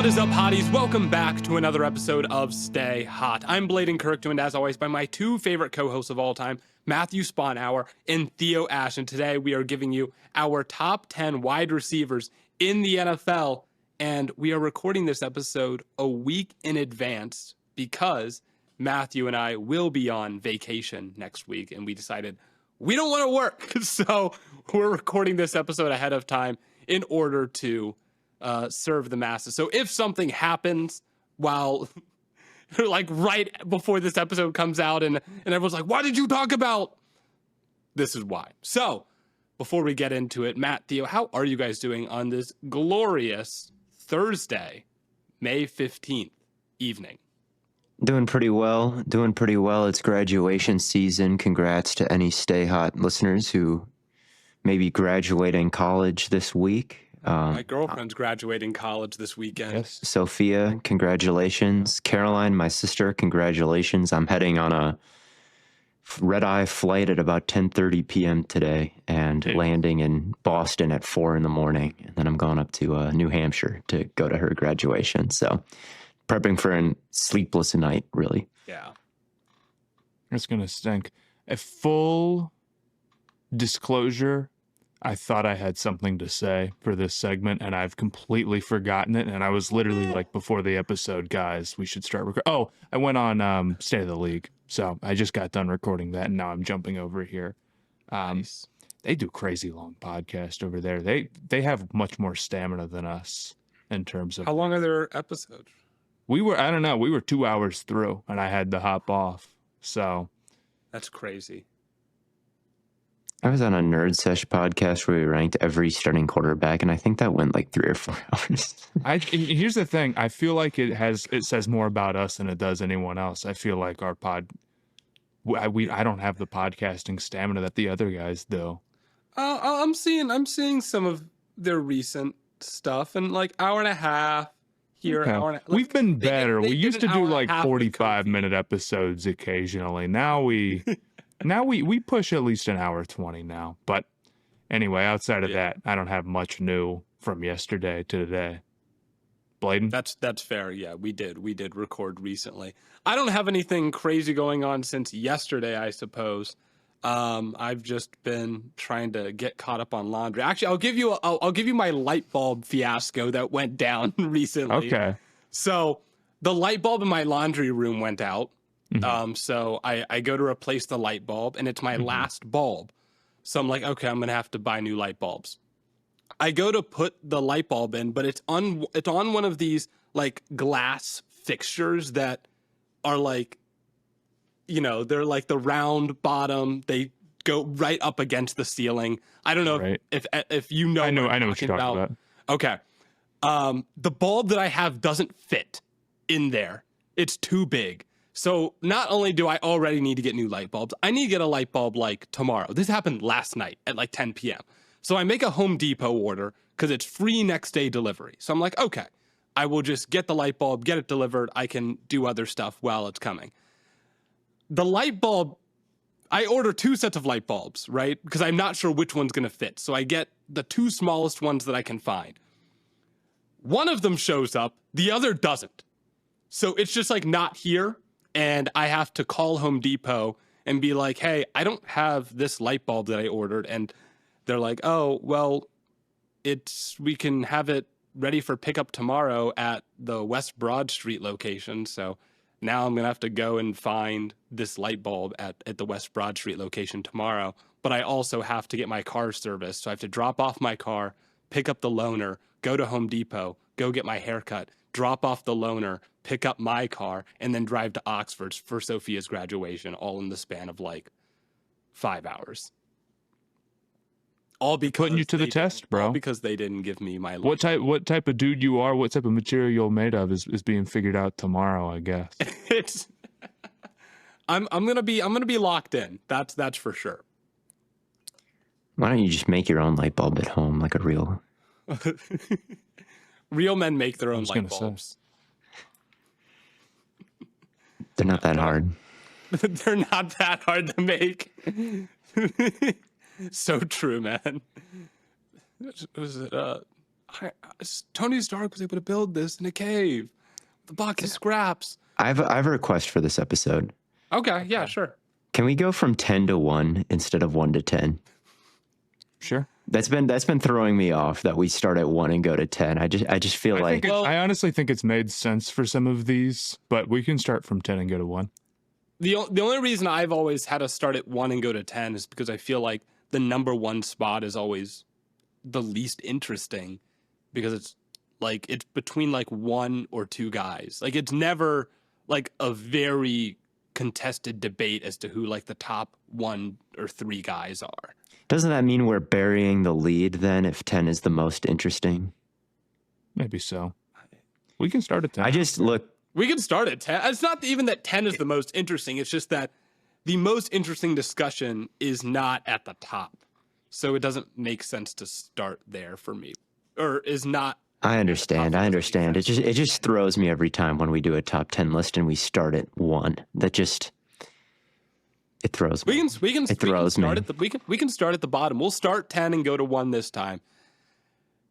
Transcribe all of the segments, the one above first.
is up, hotties? Welcome back to another episode of Stay Hot. I'm Blaiden Kirk, joined as always by my two favorite co-hosts of all time, Matthew Sponhour and Theo Ash. And today we are giving you our top 10 wide receivers in the NFL. And we are recording this episode a week in advance because Matthew and I will be on vacation next week. And we decided we don't want to work. So we're recording this episode ahead of time in order to serve the masses. So if something happens while like right before this episode comes out and everyone's like, why did you talk about? This is why. So before we get into it, Matt, Theo, how are you guys doing on this glorious Thursday, May 15th evening? Doing pretty well. It's graduation season. Congrats to any Stay Hot listeners who may be graduating college this week. My girlfriend's graduating college this weekend. Yes. Sophia, congratulations. Caroline, my sister, congratulations. I'm heading on a red-eye flight at about 10:30 p.m. today and landing in Boston at 4 in the morning. And then I'm going up to New Hampshire to go to her graduation. So prepping for a sleepless night, really. Yeah. It's going to stink. A full disclosure, I thought I had something to say for this segment, and I've completely forgotten it. And I was literally like, before the episode, guys, we should start recording. Oh, I went on State of the League. So I just got done recording that, and now I'm jumping over here. Nice. They do crazy long podcasts over there. They have much more stamina than us in terms of... How long are their episodes? We were 2 hours through, and I had to hop off. So... That's crazy. I was on a Nerd Sesh podcast where we ranked every starting quarterback, and I think that went like 3 or 4 hours. And here's the thing: I feel like it says more about us than it does anyone else. I feel like our I don't have the podcasting stamina that the other guys do. I'm seeing some of their recent stuff, and like hour and a half here. Okay. Hour and a, We've been better. they We did used to an do hour and a like half with 45-minute episodes occasionally. Now we push at least an hour 20 now. But anyway, outside of that, I don't have much new from yesterday to today. Blaiden? That's fair. Yeah, we did record recently. I don't have anything crazy going on since yesterday, I suppose. I've just been trying to get caught up on laundry. Actually, I'll give you my light bulb fiasco that went down recently. Okay. So the light bulb in my laundry room went out. Mm-hmm. So I go to replace the light bulb, and it's my last bulb. So I'm like, okay, I'm gonna have to buy new light bulbs. I go to put the light bulb in, but it's on one of these like glass fixtures that are like, you know, they're like the round bottom. They go right up against the ceiling. I don't know if you know. I know what you're talking about. Okay. The bulb that I have doesn't fit in there. It's too big. So not only do I already need to get new light bulbs, I need to get a light bulb like tomorrow. This happened last night at like 10 p.m. So I make a Home Depot order because it's free next day delivery. So I'm like, okay, I will just get the light bulb, get it delivered. I can do other stuff while it's coming. The light bulb, I order 2 sets of light bulbs, right? Because I'm not sure which one's going to fit. So I get the 2 smallest ones that I can find. One of them shows up, the other doesn't. So it's just like not here. And I have to call Home Depot and be like, hey, I don't have this light bulb that I ordered. And they're like, oh, well, we can have it ready for pickup tomorrow at the West Broad Street location. So now I'm going to have to go and find this light bulb at the West Broad Street location tomorrow. But I also have to get my car serviced. So I have to drop off my car, pick up the loaner, go to Home Depot, go get my haircut, drop off the loaner, pick up my car, and then drive to Oxford for Sophia's graduation, all in the span of like 5 hours. All because putting you to the test, bro. All because they didn't give me my what type of dude you are, what type of material you're made of is being figured out tomorrow, I guess. It's I'm gonna be locked in. That's for sure. Why don't you just make your own light bulb at home like a real... Real men make their own light bulbs. They're not that hard. They're not that hard to make. So true, man. Was it Tony Stark was able to build this in a cave, the box of scraps. I have a request for this episode. Okay, yeah, sure. Can we go from 10 to 1 instead of 1 to 10? Sure. That's been throwing me off that we start at 1 and go to 10. I just feel like I honestly think it's made sense for some of these, but we can start from 10 and go to 1. The only reason I've always had to start at 1 and go to 10 is because I feel like the number 1 spot is always the least interesting, because it's between like 1 or 2 guys. Like, it's never like a very contested debate as to who like the top 1 or 3 guys are. doesn't that mean we're burying the lead then if 10 is the most interesting? Maybe so. We can start at 10. We can start at 10. It's not even that 10 is the most interesting. It's just that the most interesting discussion is not at the top. So it doesn't make sense to start there for me. Or is not. I understand. It just throws me every time when we do a top 10 list and we start at 1. It throws me. We can start at the bottom. We'll start 10 and go to 1 this time.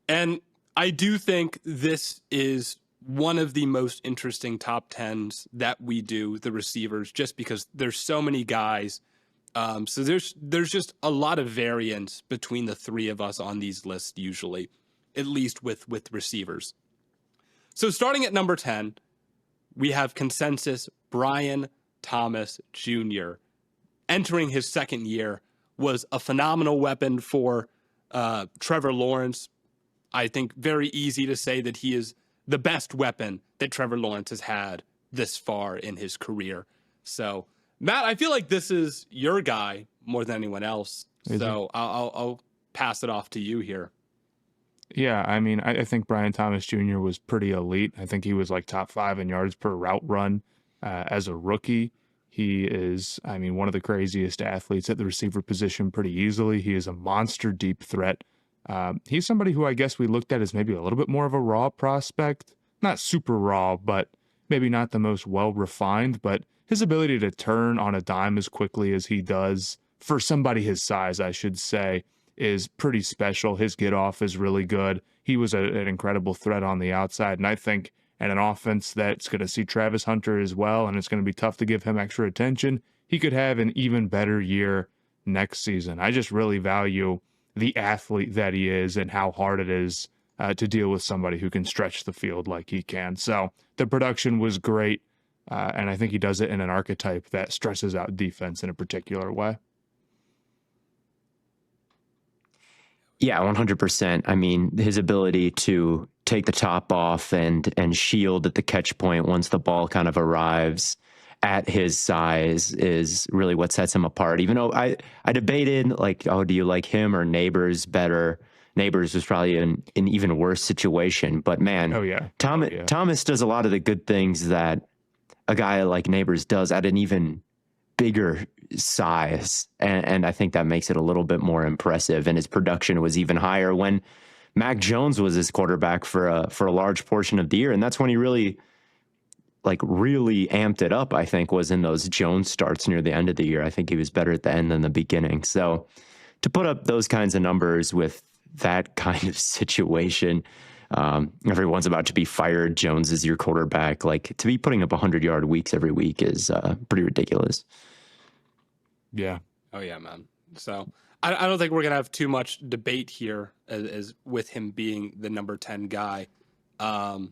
And I do think this is one of the most interesting top 10s that we do, the receivers, just because there's so many guys. So there's just a lot of variance between the 3 of us on these lists usually, at least with receivers. So starting at number 10, we have consensus Brian Thomas Jr. Entering his second year, was a phenomenal weapon for Trevor Lawrence. I think very easy to say that he is the best weapon that Trevor Lawrence has had this far in his career. So, Matt, I feel like this is your guy more than anyone else. So I'll pass it off to you here. Yeah, I mean, I think Brian Thomas Jr. was pretty elite. I think he was like top 5 in yards per route run as a rookie. He is, I mean, one of the craziest athletes at the receiver position pretty easily. He is a monster deep threat. He's somebody who I guess we looked at as maybe a little bit more of a raw prospect. Not super raw, but maybe not the most well-refined. But his ability to turn on a dime as quickly as he does, for somebody his size, I should say, is pretty special. His get-off is really good. He was an incredible threat on the outside. And I think in an offense that's going to see Travis Hunter as well, and it's going to be tough to give him extra attention, he could have an even better year next season. I just really value the athlete that he is and how hard it is to deal with somebody who can stretch the field like he can. So the production was great, and I think he does it in an archetype that stresses out defense in a particular way. Yeah, 100%. I mean, his ability to take the top off and shield at the catch point once the ball kind of arrives at his size is really what sets him apart. Even though I debated, like, oh, do you like him or Neighbors better? Neighbors was probably in an even worse situation. But man, Thomas does a lot of the good things that a guy like Neighbors does at an even bigger size, and I think that makes it a little bit more impressive. And his production was even higher when Mac Jones was his quarterback for a large portion of the year, and that's when he really amped it up. I think was in those Jones starts near the end of the year. I think he was better at the end than the beginning. So to put up those kinds of numbers with that kind of situation, everyone's about to be fired. Jones is your quarterback. Like, to be putting up 100-yard weeks every week is pretty ridiculous. Yeah. Oh yeah, man. So I don't think we're gonna have too much debate here as with him being the number 10 guy. I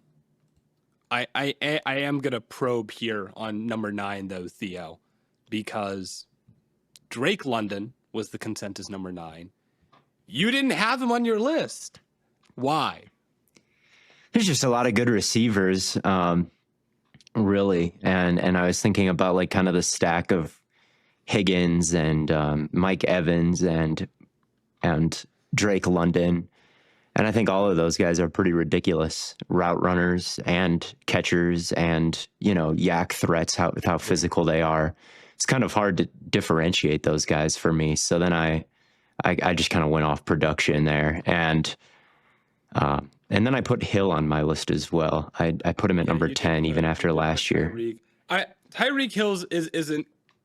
am gonna probe here on number 9 though, Theo, because Drake London was the consensus number 9. You didn't have him on your list. Why? There's just a lot of good receivers, really. And I was thinking about like kind of the stack of Higgins and Mike Evans and Drake London. And I think all of those guys are pretty ridiculous route runners and catchers and, yak threats, how physical they are. It's kind of hard to differentiate those guys for me. So then I just kind of went off production there. And then I put Hill on my list as well. I put him at number 10 even after last year. Tyreek Hill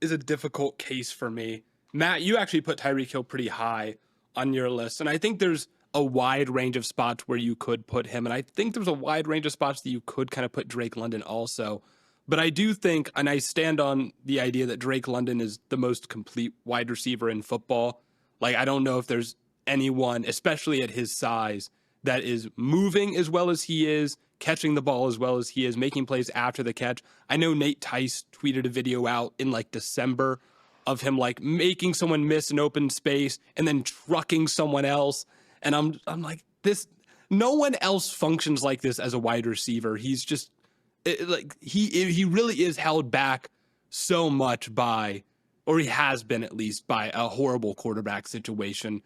is a difficult case for me. Matt, you actually put Tyreek Hill pretty high on your list, and I think there's a wide range of spots where you could put him. And I think there's a wide range of spots that you could kind of put Drake London also. But I do think, and I stand on the idea that Drake London is the most complete wide receiver in football. Like, I don't know if there's anyone, especially at his size, that is moving as well as he is, catching the ball as well as he is, making plays after the catch. I know Nate Tice tweeted a video out in like December of him like making someone miss an open space and then trucking someone else. And I'm like, this, no one else functions like this as a wide receiver. He's just he really is held back so much by, or he has been at least, by a horrible quarterback situation.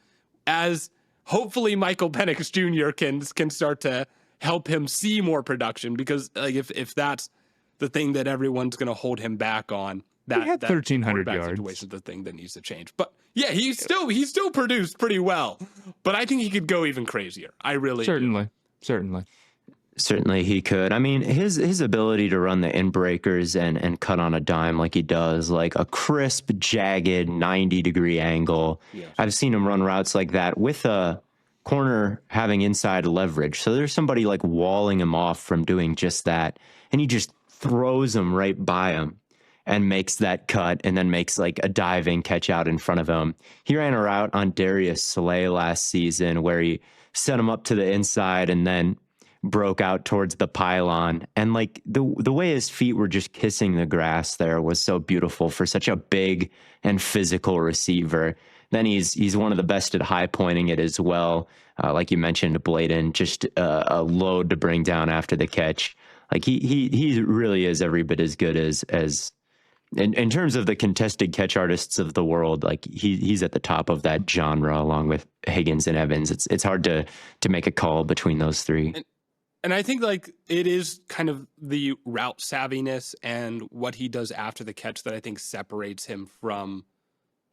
As hopefully Michael Penix Jr. can start to help him see more production, because like if that's the thing that everyone's going to hold him back on, that he had 1,300 yards. Situation is the thing that needs to change. But yeah, he still produced pretty well. But I think he could go even crazier. I really certainly. Certainly he could. I mean, his ability to run the in breakers and cut on a dime like he does, like a crisp, jagged 90-degree angle. Yes. I've seen him run routes like that with a corner having inside leverage. So there's somebody like walling him off from doing just that. And he just throws him right by him and makes that cut, and then makes like a diving catch out in front of him. He ran a route on Darius Slay last season where he set him up to the inside and then broke out towards the pylon. And like the way his feet were just kissing the grass there was so beautiful for such a big and physical receiver. Then he's one of the best at high pointing it as well. Like you mentioned, Blaiden, just a load to bring down after the catch. Like he really is every bit as good as in terms of the contested catch artists of the world. Like he's at the top of that genre along with Higgins and Evans. It's hard to make a call between those three. And I think like it is kind of the route savviness and what he does after the catch that I think separates him from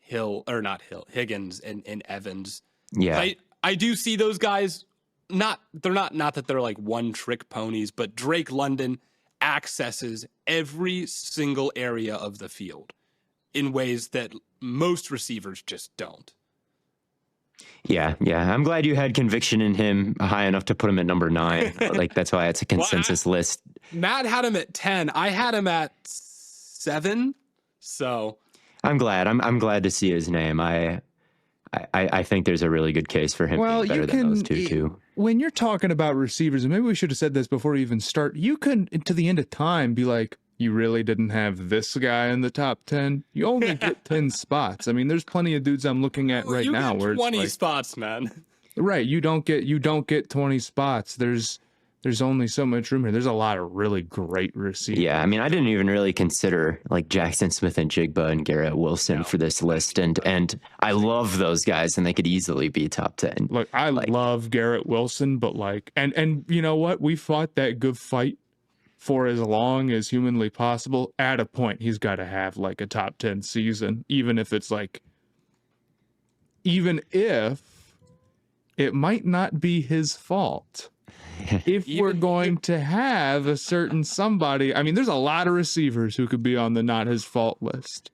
Higgins and Evans. Yeah. I do see those guys not that they're like one trick ponies, but Drake London accesses every single area of the field in ways that most receivers just don't. Yeah. I'm glad you had conviction in him high enough to put him at number 9. Like that's why it's a consensus list. Matt had him at 10. I had him at 7. So I'm glad. I'm glad to see his name. I think there's a really good case for him being better than those two too. When you're talking about receivers, and maybe we should have said this before we even start, you can, to the end of time, be like, you really didn't have this guy in the top 10. You only get 10 spots. I mean, there's plenty of dudes I'm looking at right now where 20 it's like, spots, man. Right, you don't get 20 spots. There's only so much room here. There's a lot of really great receivers. Yeah, I mean, I didn't even really consider like Jackson Smith and Jigba and Garrett Wilson for this list, and I love those guys, and they could easily be top 10. Look, I love Garrett Wilson, but like, and you know what? We fought that good fight for as long as humanly possible. At a point, he's got to have like a top 10 season, even if it might not be his fault. If we're going to have a certain somebody, I mean, there's a lot of receivers who could be on the not his fault list.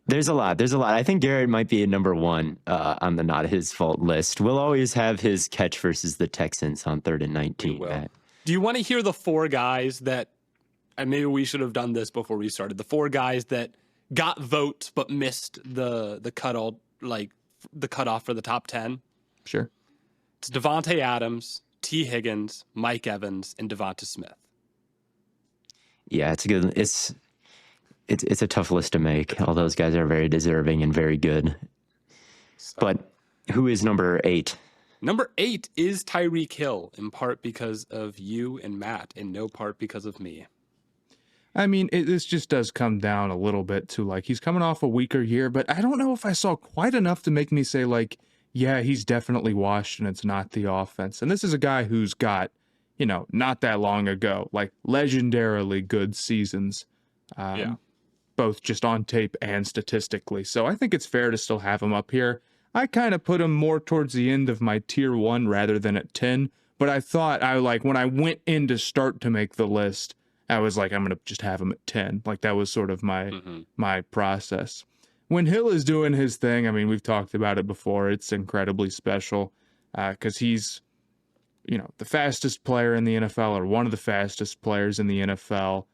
There's a lot. I think Garrett might be at number 1 on the not his fault list. We'll always have his catch versus the Texans on 3rd and 19. Matt. Do you want to hear the 4 guys that, and maybe we should have done this before we started, the 4 guys that got votes but missed the cutoff, like the cutoff for the top 10? Sure. It's Devontae Adams, T. Higgins, Mike Evans, and Devonta Smith. Yeah, it's a good. It's a tough list to make. All those guys are very deserving and very good. But who is number 8? Number 8 is Tyreek Hill, in part because of you and Matt, in no part because of me. I mean, this just does come down a little bit to like he's coming off a weaker year, but I don't know if I saw quite enough to make me say like, yeah, he's definitely washed and it's not the offense. And this is a guy who's got, not that long ago, like legendarily good seasons, both just on tape and statistically. So I think it's fair to still have him up here. I kind of put him more towards the end of my tier 1 rather than at 10. But I thought when I went in to start to make the list, I was like, I'm going to just have him at 10. Like that was sort of my process. When Hill is doing his thing, I mean, we've talked about it before. It's incredibly special. because he's, the fastest player in the NFL or one of the fastest players in the NFL.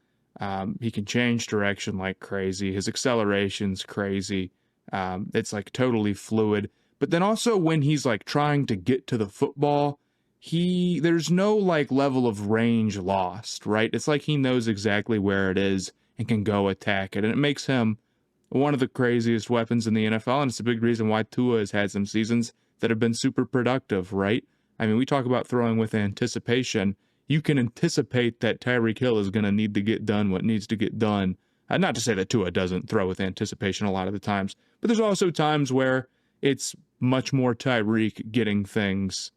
He can change direction like crazy. His acceleration's crazy. It's like totally fluid. But then also when he's like trying to get to the football, there's no like level of range lost, right? It's like he knows exactly where it is and can go attack it. And it makes him one of the craziest weapons in the NFL. And it's a big reason why Tua has had some seasons that have been super productive, right? I mean, we talk about throwing with anticipation. You can anticipate that Tyreek Hill is going to need to get done what needs to get done. Not to say that Tua doesn't throw with anticipation a lot of the times, but there's also times where it's much more Tyreek getting things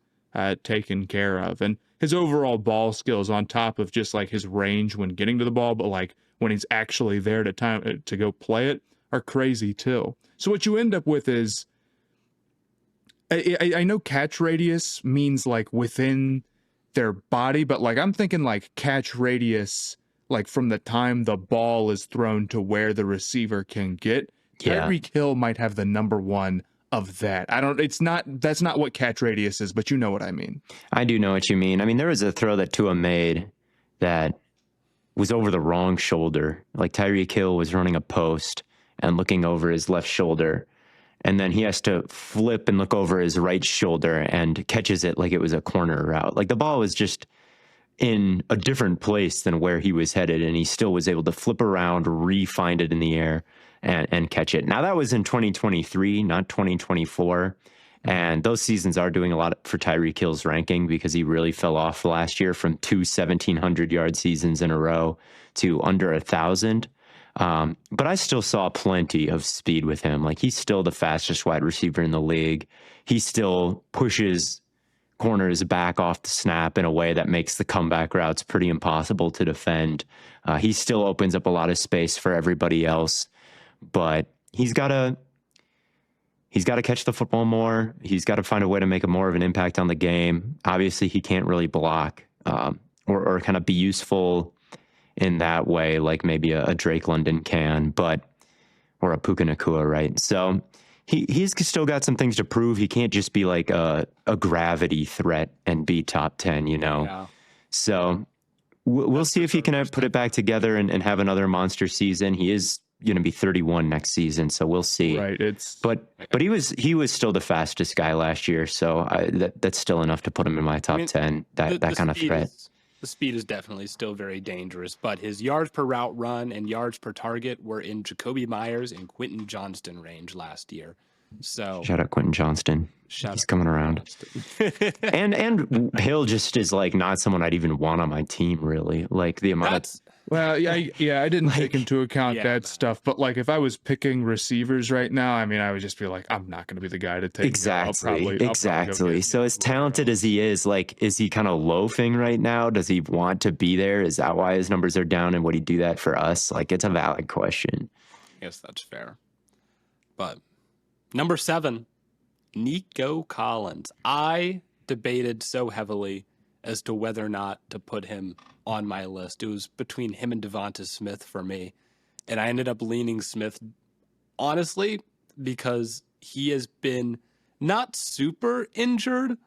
taken care of. And his overall ball skills on top of just like his range when getting to the ball, but like when he's actually there to go play it, are crazy too. So what you end up with is, I know catch radius means like within their body, but like I'm thinking like catch radius, like from the time the ball is thrown to where the receiver can get. Yeah. Tyreek Hill might have the number one of that. That's not what catch radius is, but you know what I mean. I do know what you mean. I mean, there was a throw that Tua made that was over the wrong shoulder. Like Tyreek Hill was running a post and looking over his left shoulder. And then he has to flip and look over his right shoulder and catches it like it was a corner route. Like the ball was just in a different place than where he was headed, and he still was able to flip around, re-find it in the air, and catch it. Now, that was in 2023, not 2024. And those seasons are doing a lot for Tyreek Hill's ranking because he really fell off last year from 2 1,700-yard seasons in a row to under 1,000. But I still saw plenty of speed with him. Like, he's still the fastest wide receiver in the league. He still pushes corners back off the snap in a way that makes the comeback routes pretty impossible to defend. He still opens up a lot of space for everybody else, but he's got to catch the football more. He's got to find a way to make more of an impact on the game. Obviously, he can't really block or kind of be useful in that way, like maybe a Drake London can, or a Puka Nacua, right? So he's still got some things to prove. He can't just be like a gravity threat and be top 10, Yeah. So we'll see if he can put it back together and have another monster season. He is going to be 31 next season, so we'll see. Right. But he was still the fastest guy last year, so that's still enough to put him in my top 10. That kind of threat. The speed is definitely still very dangerous, but his yards per route run and yards per target were in Jacoby Myers and Quentin Johnston range last year. So shout out Quentin Johnston. He's coming around. and Hill just is like not someone I'd even want on my team, really. Like the amount of Well, I didn't take into account that stuff, but like if I was picking receivers right now, I mean, I would just be like, I'm not going to be the guy to take. Exactly. So as talented as he is, like, is he kind of loafing right now? Does he want to be there? Is that why his numbers are down? And would he do that for us? Like, it's a valid question. Yes, that's fair. But number 7, Nico Collins. I debated so heavily as to whether or not to put him on my list. It was between him and Devonta Smith for me. And I ended up leaning Smith, honestly, because he has been not super injured,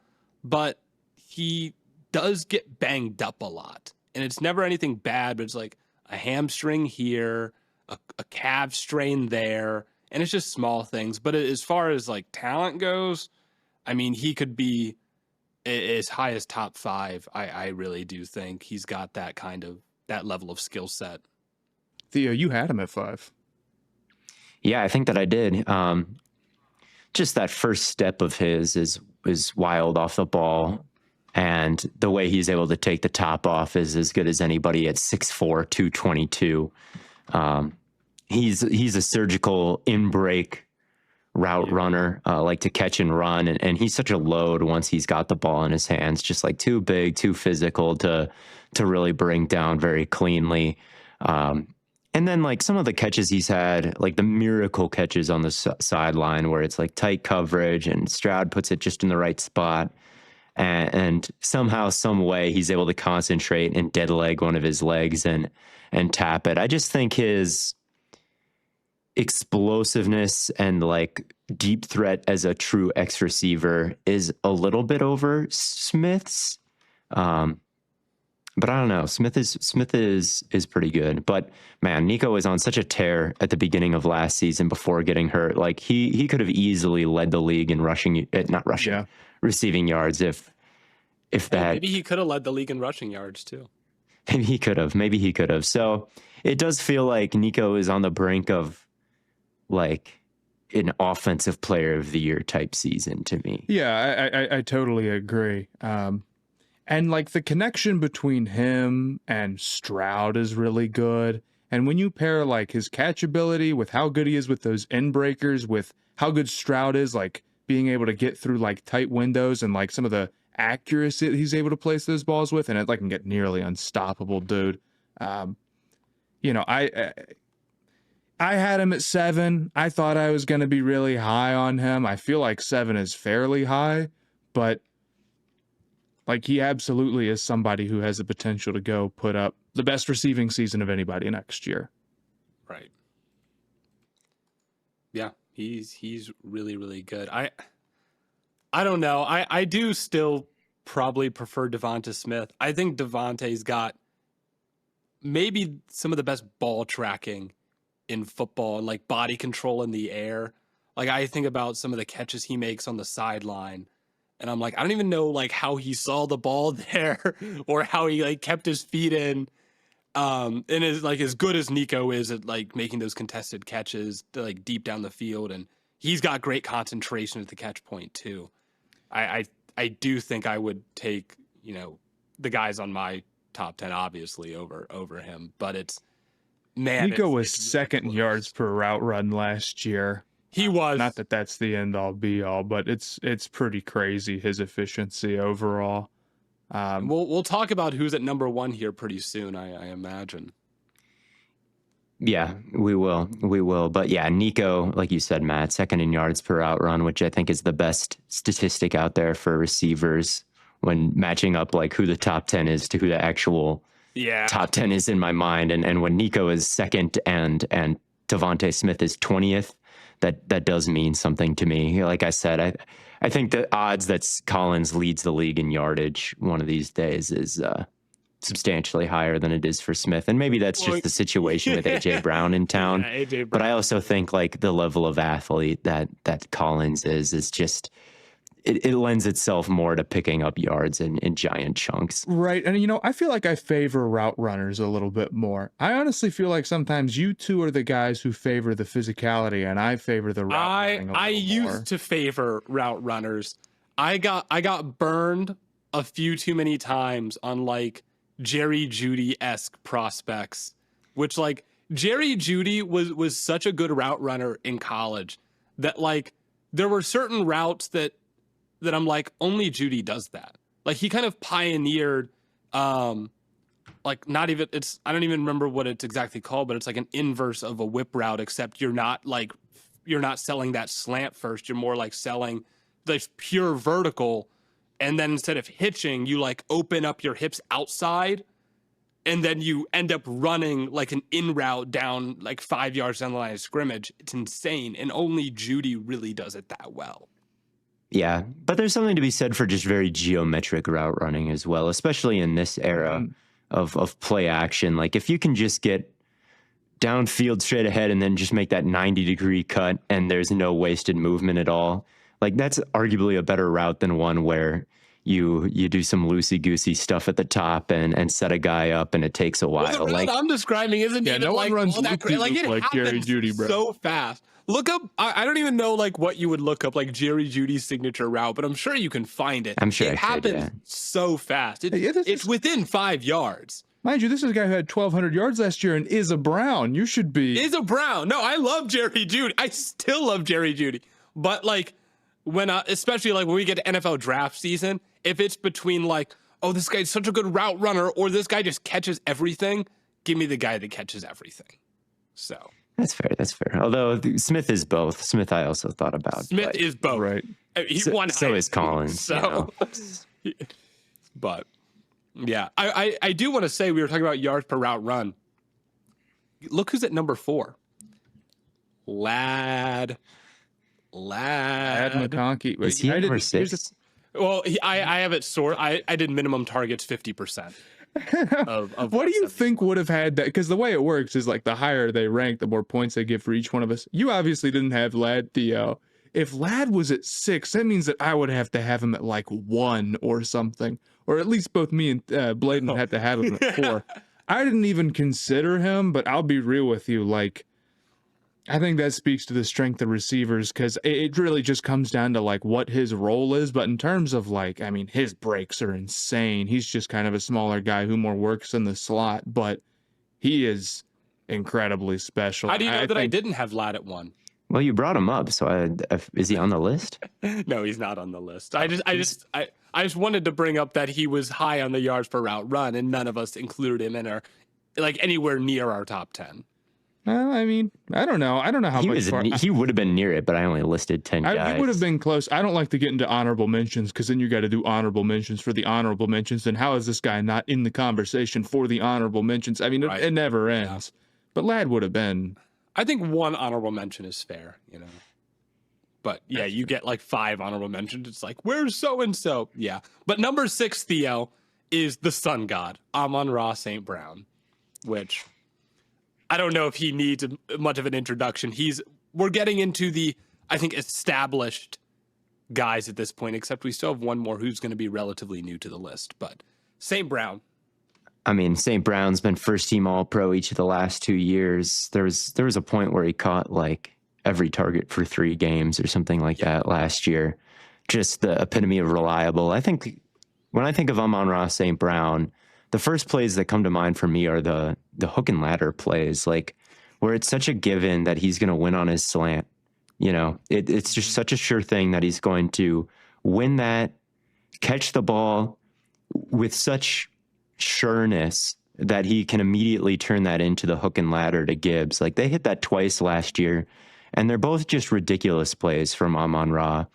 but he does get banged up a lot. And it's never anything bad, but it's like a hamstring here, a calf strain there, and it's just small things. But as far as like talent goes, I mean, he could be as high as top 5. I really do think he's got that level of skill set. Theo, you had him at 5. Yeah, I think that I did. Just that first step of his is wild off the ball. And the way he's able to take the top off is as good as anybody at 6'4", 222. He's a surgical in-break route runner, like to catch and run. And he's such a load once he's got the ball in his hands, just like too big, too physical to really bring down very cleanly. And then like some of the catches he's had, like the miracle catches on the sideline where it's like tight coverage and Stroud puts it just in the right spot. And somehow, some way, he's able to concentrate and dead leg one of his legs and tap it. I just think his explosiveness and like deep threat as a true X receiver is a little bit over Smith's. But I don't know. Smith is pretty good. But man, Nico was on such a tear at the beginning of last season before getting hurt. Like he could have easily led the league in receiving yards if that. Maybe he could have led the league in rushing yards too. Maybe he could have. So it does feel like Nico is on the brink of like an offensive player of the year type season to me. Yeah, I totally agree. And like the connection between him and Stroud is really good. And when you pair like his catchability with how good he is with those end breakers, with how good Stroud is, like being able to get through like tight windows and like some of the accuracy that he's able to place those balls with, and it like can get nearly unstoppable, dude. You know, I had him at 7. I thought I was going to be really high on him. I feel like 7 is fairly high, but like he absolutely is somebody who has the potential to go put up the best receiving season of anybody next year. Right. Yeah, he's really, really good. I don't know. I do still probably prefer Devonta Smith. I think Devonta's got maybe some of the best ball tracking in football and like body control in the air. Like I think about some of the catches he makes on the sideline, and I'm like, I don't even know like how he saw the ball there or how he like kept his feet in. And is like as good as Nico is at like making those contested catches to, like deep down the field, and he's got great concentration at the catch point too. I do think I would take, you know, the guys on my top 10 obviously over him, but it's man. Nico was it's really second in close. yards per route run last year. He was Not that that's the end all be all, but it's pretty crazy his efficiency overall. We'll talk about who's at number 1 here pretty soon, I imagine. Yeah, we will. But yeah, Nico, like you said, Matt, second in yards per route run, which I think is the best statistic out there for receivers when matching up like who the top 10 is to who the actual top 10 is in my mind. And when Nico is second and Devonta Smith is 20th, that does mean something to me. Like I said, I think the odds that Collins leads the league in yardage one of these days is substantially higher than it is for Smith. And maybe that's just the situation with AJ Brown in town. Yeah, AJ Brown. But I also think like the level of athlete that Collins is just it lends itself more to picking up yards in giant chunks. Right. And, you know, I feel like I favor route runners a little bit more. I honestly feel like sometimes you two are the guys who favor the physicality and I favor the route running a I little used more. to favor route runners. I got burned a few too many times on like Jerry Jeudy-esque prospects, which like Jerry Jeudy was such a good route runner in college that like there were certain routes that I'm like, only Jeudy does that. Like he kind of pioneered like not even I don't even remember what it's exactly called, but it's like an inverse of a whip route, except you're not selling that slant first. You're more like selling the pure vertical. And then instead of hitching, you like open up your hips outside, and then you end up running like an in route down like 5 yards down the line of scrimmage. It's insane. And only Jeudy really does it that well. Yeah, but there's something to be said for just very geometric route running as well, especially in this era of play action. Like if you can just get downfield straight ahead and then just make that 90-degree cut and there's no wasted movement at all, like that's arguably a better route than one where you do some loosey-goosey stuff at the top and set a guy up and it takes a while. Well, the route I'm describing isn't even no one like runs all that great. Like it like Jerry happens Jeudy, bro. so fast. Look up. I don't even know like what you would look up like Jerry Jeudy's signature route, but I'm sure you can find it. I'm sure it happens so fast. It's within 5 yards. Mind you, this is a guy who had 1,200 yards last year and is a Brown. You should be. Is a Brown. No, I love Jerry Jeudy. I still love Jerry Jeudy. But like when, especially like when we get to NFL draft season, if it's between like, oh, this guy's such a good route runner or this guy just catches everything, give me the guy that catches everything. So. That's fair. Although Smith is both. Smith, I also thought about. Smith is both. Right. He won. So is Collins. So, but yeah, I do want to say we were talking about yards per route run. Look who's at number 4. Ladd McConkey. Is he at number 6? Well, I have it sort. I did minimum targets 50%. Of what do you 174. think would have had that? Because the way it works is like the higher they rank, the more points they give for each one of us. You obviously didn't have Ladd, Theo. If Ladd was at 6, that means that I would have to have him at like 1 or something, or at least both me and Blaiden would have to have him at 4. I didn't even consider him, but I'll be real with you. Like, I think that speaks to the strength of receivers, because it really just comes down to like what his role is. But in terms of like, I mean, his breaks are insane. He's just kind of a smaller guy who more works in the slot, but he is incredibly special. How do you know that I think, didn't have Ladd at 1? Well, you brought him up, so is he on the list? No, he's not on the list. I just wanted to bring up that he was high on the yards per route run, and none of us included him in our like anywhere near our top 10. I mean, I don't know. I don't know how much he would have been near it, but I only listed 10 guys. He would have been close. I don't like to get into honorable mentions, because then you got to do honorable mentions for the honorable mentions. And how is this guy not in the conversation for the honorable mentions? I mean, Right. it never ends. Yeah. But Ladd would have been. I think 1 honorable mention is fair, you know. But yeah, you get like 5 honorable mentions. It's like, where's so and so? Yeah. But number 6, Theo, is the sun god, Amon-Ra St. Brown, which I don't know if he needs much of an introduction. We're getting into the, I think, established guys at this point, except we still have one more who's going to be relatively new to the list. But St. Brown. I mean, St. Brown's been first team All-Pro each of the last 2 years. There was a point where he caught like every target for 3 games or something like that last year. Just the epitome of reliable. I think when I think of Amon-Ra St. Brown, the first plays that come to mind for me are the hook and ladder plays, like where it's such a given that he's going to win on his slant. You know, it's just such a sure thing that he's going to win that, catch the ball with such sureness that he can immediately turn that into the hook and ladder to Gibbs. Like they hit that twice last year, and they're both just ridiculous plays from Amon-Ra.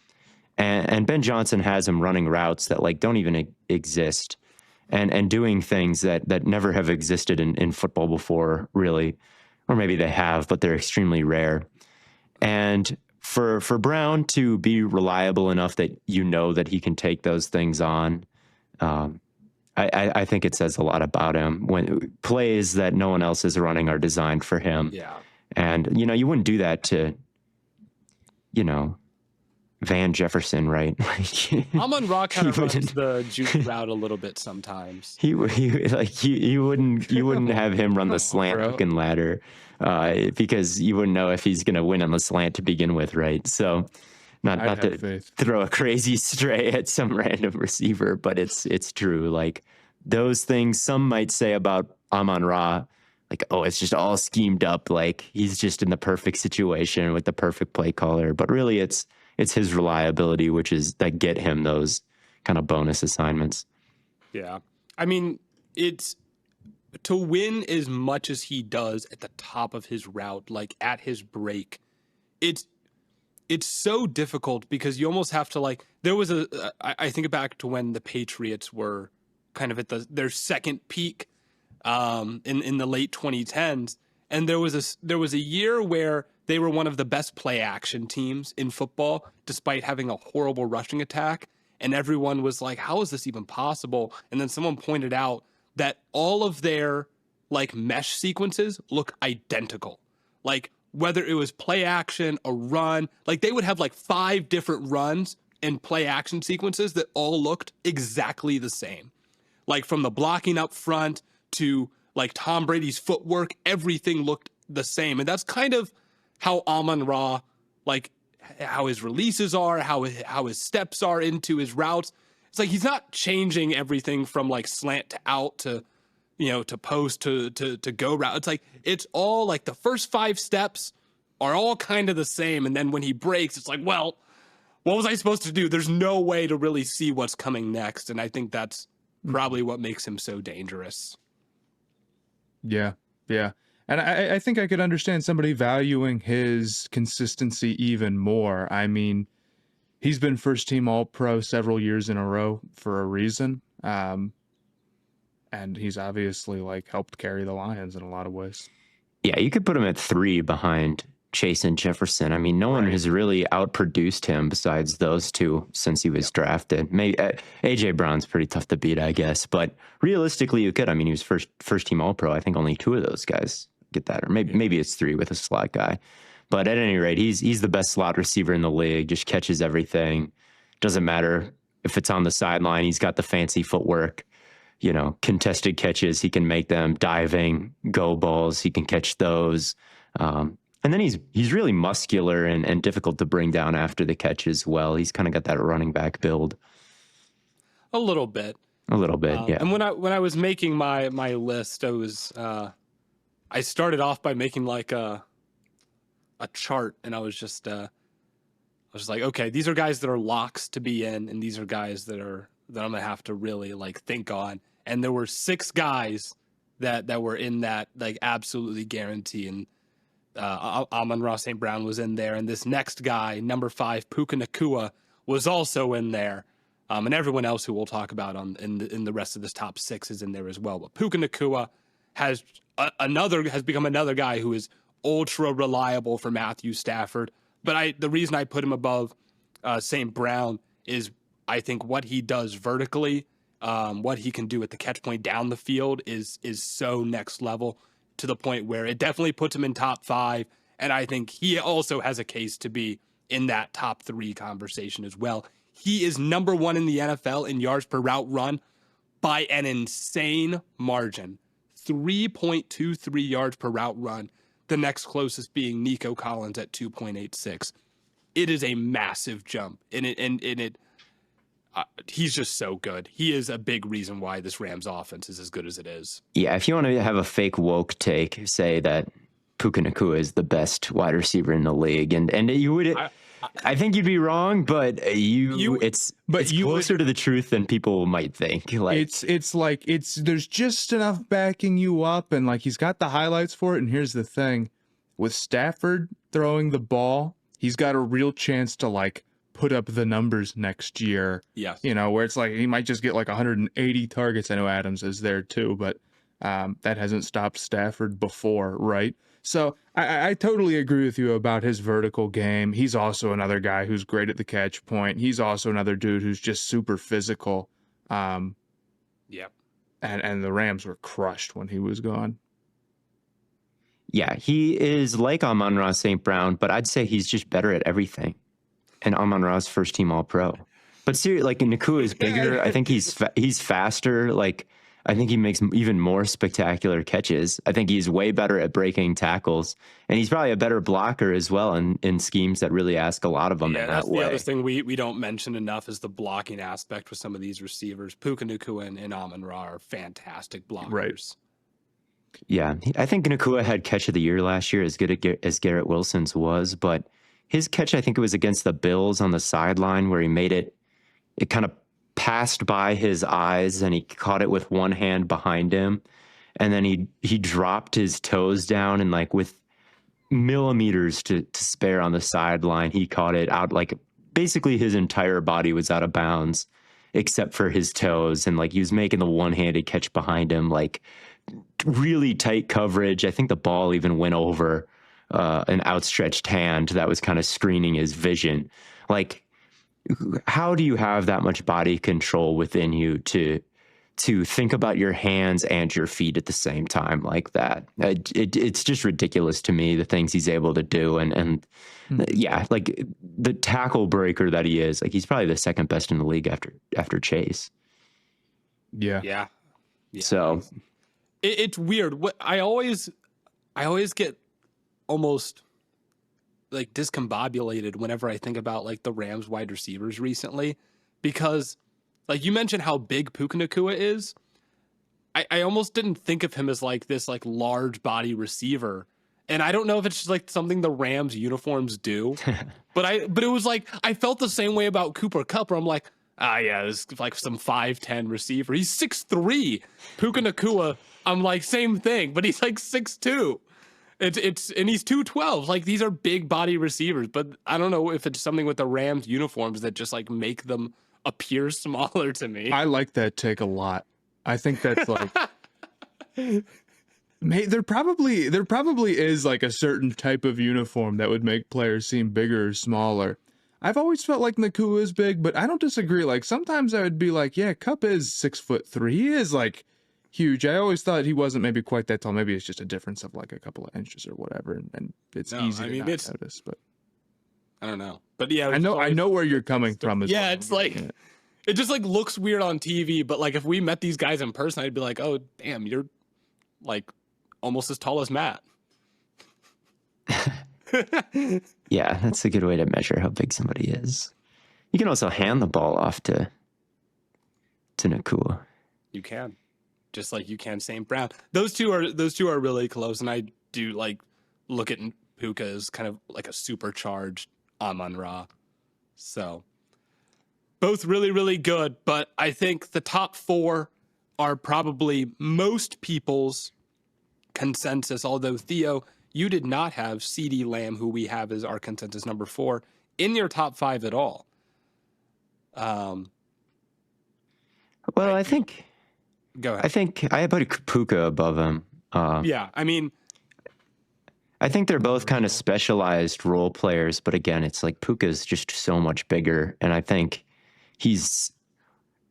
And Ben Johnson has him running routes that like don't even exist, and doing things that never have existed in football before, really. Or maybe they have, but they're extremely rare. And for Brown to be reliable enough that you know that he can take those things on, I think it says a lot about him. When plays that no one else is running are designed for him. Yeah. And, you know, you wouldn't do that to, you know, Van Jefferson, right? Amon-Ra kind of runs the juke route a little bit sometimes. You wouldn't have him run the slant hook and ladder because you wouldn't know if he's going to win on the slant to begin with, right? So not to throw a crazy stray at some random receiver, but it's true. Like those things some might say about Amon-Ra, like, oh, it's just all schemed up. Like he's just in the perfect situation with the perfect play caller, but really it's his reliability, which is that get him those kind of bonus assignments. Yeah. I mean, it's to win as much as he does at the top of his route, like at his break. It's so difficult because you almost have to like, there was I think back to when the Patriots were kind of at their second peak in the late 2010s. And there was a year where they were one of the best play action teams in football, despite having a horrible rushing attack. And everyone was like, how is this even possible? And then someone pointed out that all of their like mesh sequences look identical. Like whether it was play action, a run, like they would have like 5 different runs and play action sequences that all looked exactly the same. Like from the blocking up front to like Tom Brady's footwork, everything looked the same. And that's kind of how Amon-Ra, like how his releases are, how his steps are into his routes. It's like he's not changing everything from like slant to out to, you know, to post to go route. It's like it's all like the first 5 steps are all kind of the same. And then when he breaks, it's like, well, what was I supposed to do? There's no way to really see what's coming next. And I think that's probably what makes him so dangerous. Yeah. Yeah. And I think I could understand somebody valuing his consistency even more. I mean, he's been first team All-Pro several years in a row for a reason. And he's obviously like helped carry the Lions in a lot of ways. Yeah, you could put him at 3 behind Chase and Jefferson. I mean, no one Right. has really outproduced him besides those two since he was drafted. Maybe AJ Brown's pretty tough to beat, I guess. But realistically, you could. I mean, he was first team All Pro. I think only two of those guys get that, or maybe it's three with a slot guy. But at any rate, he's the best slot receiver in the league. Just catches everything. Doesn't matter if it's on the sideline. He's got the fancy footwork. Contested catches, he can make them. Diving, go balls, he can catch those. And then he's really muscular and difficult to bring down after the catch as well. He's kind of got that running back build. A little bit. Yeah. And when I was making my list, I started off by making like a chart, and I was just like, okay, these are guys that are locks to be in, and these are guys that I'm gonna have to really like think on. And there were 6 guys that were in that like absolutely guarantee, and Amon-Ra St. Brown was in there, and this next guy, number 5, Puka Nacua, was also in there, and everyone else who we'll talk about in the rest of this top 6 is in there as well. But Puka Nacua has become another guy who is ultra reliable for Matthew Stafford. But the reason I put him above St. Brown is I think what he does vertically, what he can do at the catch point down the field is so next level, to the point where it definitely puts him in top 5. And I think he also has a case to be in that top 3 conversation as well. He is number 1 in the NFL in yards per route run by an insane margin. 3.23 yards per route run. The next closest being Nico Collins at 2.86. It is a massive jump. He's just so good. He is a big reason why this Rams offense is as good as it is. Yeah, if you want to have a fake woke take, say that Puka Nacua is the best wide receiver in the league, and you would, I think you'd be wrong, but it's closer to the truth than people might think. Like there's just enough backing you up, and like he's got the highlights for it. And here's the thing, with Stafford throwing the ball, he's got a real chance to like put up the numbers next year. Yes. Where it's like he might just get like 180 targets. I know Adams is there too, but that hasn't stopped Stafford before, right? So I totally agree with you about his vertical game. He's also another guy who's great at the catch point. He's also another dude who's just super physical. Yep. And the Rams were crushed when he was gone. Yeah, he is like Amon-Ra St. Brown, but I'd say he's just better at everything. And Amon-Ra's first team All Pro. But seriously, like Nacua is bigger. I think he's faster. Like I think he makes even more spectacular catches. I think he's way better at breaking tackles, and he's probably a better blocker as well in schemes that really ask a lot of him in that way. Yeah, that's the other thing we don't mention enough is the blocking aspect with some of these receivers. Puka Nacua and Amon-Ra are fantastic blockers. Right. Yeah, I think Nacua had catch of the year last year, as good as Garrett Wilson's was, but his catch, I think it was against the Bills on the sideline where he made it kind of passed by his eyes and he caught it with one hand behind him. And then he dropped his toes down and like with millimeters to spare on the sideline, he caught it out. Like basically his entire body was out of bounds except for his toes. And like he was making the one-handed catch behind him, like really tight coverage. I think the ball even went over an outstretched hand that was kind of screening his vision. Like, how do you have that much body control within you to think about your hands and your feet at the same time like that? It's just ridiculous to me, the things he's able to do. And yeah, like the tackle breaker that he is, like he's probably the second best in the league after Chase. Yeah. So it's weird. What I always get almost like discombobulated whenever I think about like the Rams wide receivers recently, because like you mentioned how big Puka Nacua is. I almost didn't think of him as like this like large body receiver. And I don't know if it's just like something the Rams uniforms do, but it was like, I felt the same way about Cooper Kupp, where I'm like, yeah, this is like some 5'10" receiver. He's 6'3". Puka Nacua, I'm like, same thing, but he's like 6'2". And he's 212. Like these are big body receivers, but I don't know if it's something with the Rams uniforms that just like make them appear smaller to me. I like that take a lot. I think that's like There probably is like a certain type of uniform that would make players seem bigger or smaller. I've always felt like Nacua is big, but I don't disagree. Like sometimes I would be like, yeah, Cup is 6'3". He is like huge. I always thought he wasn't maybe quite that tall. Maybe it's just a difference of like a couple of inches or whatever, and it's easy to not notice. But I don't know. But yeah, I know where you're coming from. Yeah, it's like it just like looks weird on TV, but like if we met these guys in person, I'd be like, oh damn, you're like almost as tall as Matt. Yeah, that's a good way to measure how big somebody is. You can also hand the ball off to Nacua. You can, just like you can St. Brown. Those two are really close, and I do like look at Puka as kind of like a supercharged Amon-Ra. So both really, really good, but I think the top four are probably most people's consensus, although Theo, you did not have Ceedee Lamb, who we have as our consensus number 4, in your top 5 at all. Well, I think. Go ahead. I think I put Puka above him. Yeah, I mean, I think they're both kind of specialized role players, but again, it's like Puka's just so much bigger, and I think he's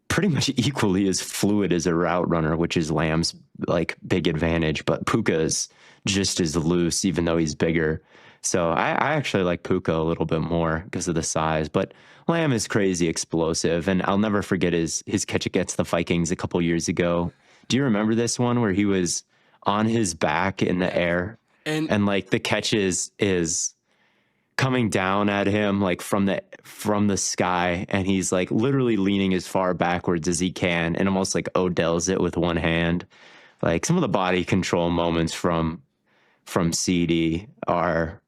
pretty much equally as fluid as a route runner, which is Lamb's like big advantage, but Puka's just as loose, even though he's bigger. So I actually like Puka a little bit more because of the size, but Lamb is crazy explosive, and I'll never forget his catch against the Vikings a couple years ago. Do you remember this one where he was on his back in the air and like the catch is coming down at him like from the sky, and he's like literally leaning as far backwards as he can and almost like Odell's it with one hand. Like some of the body control moments from CD are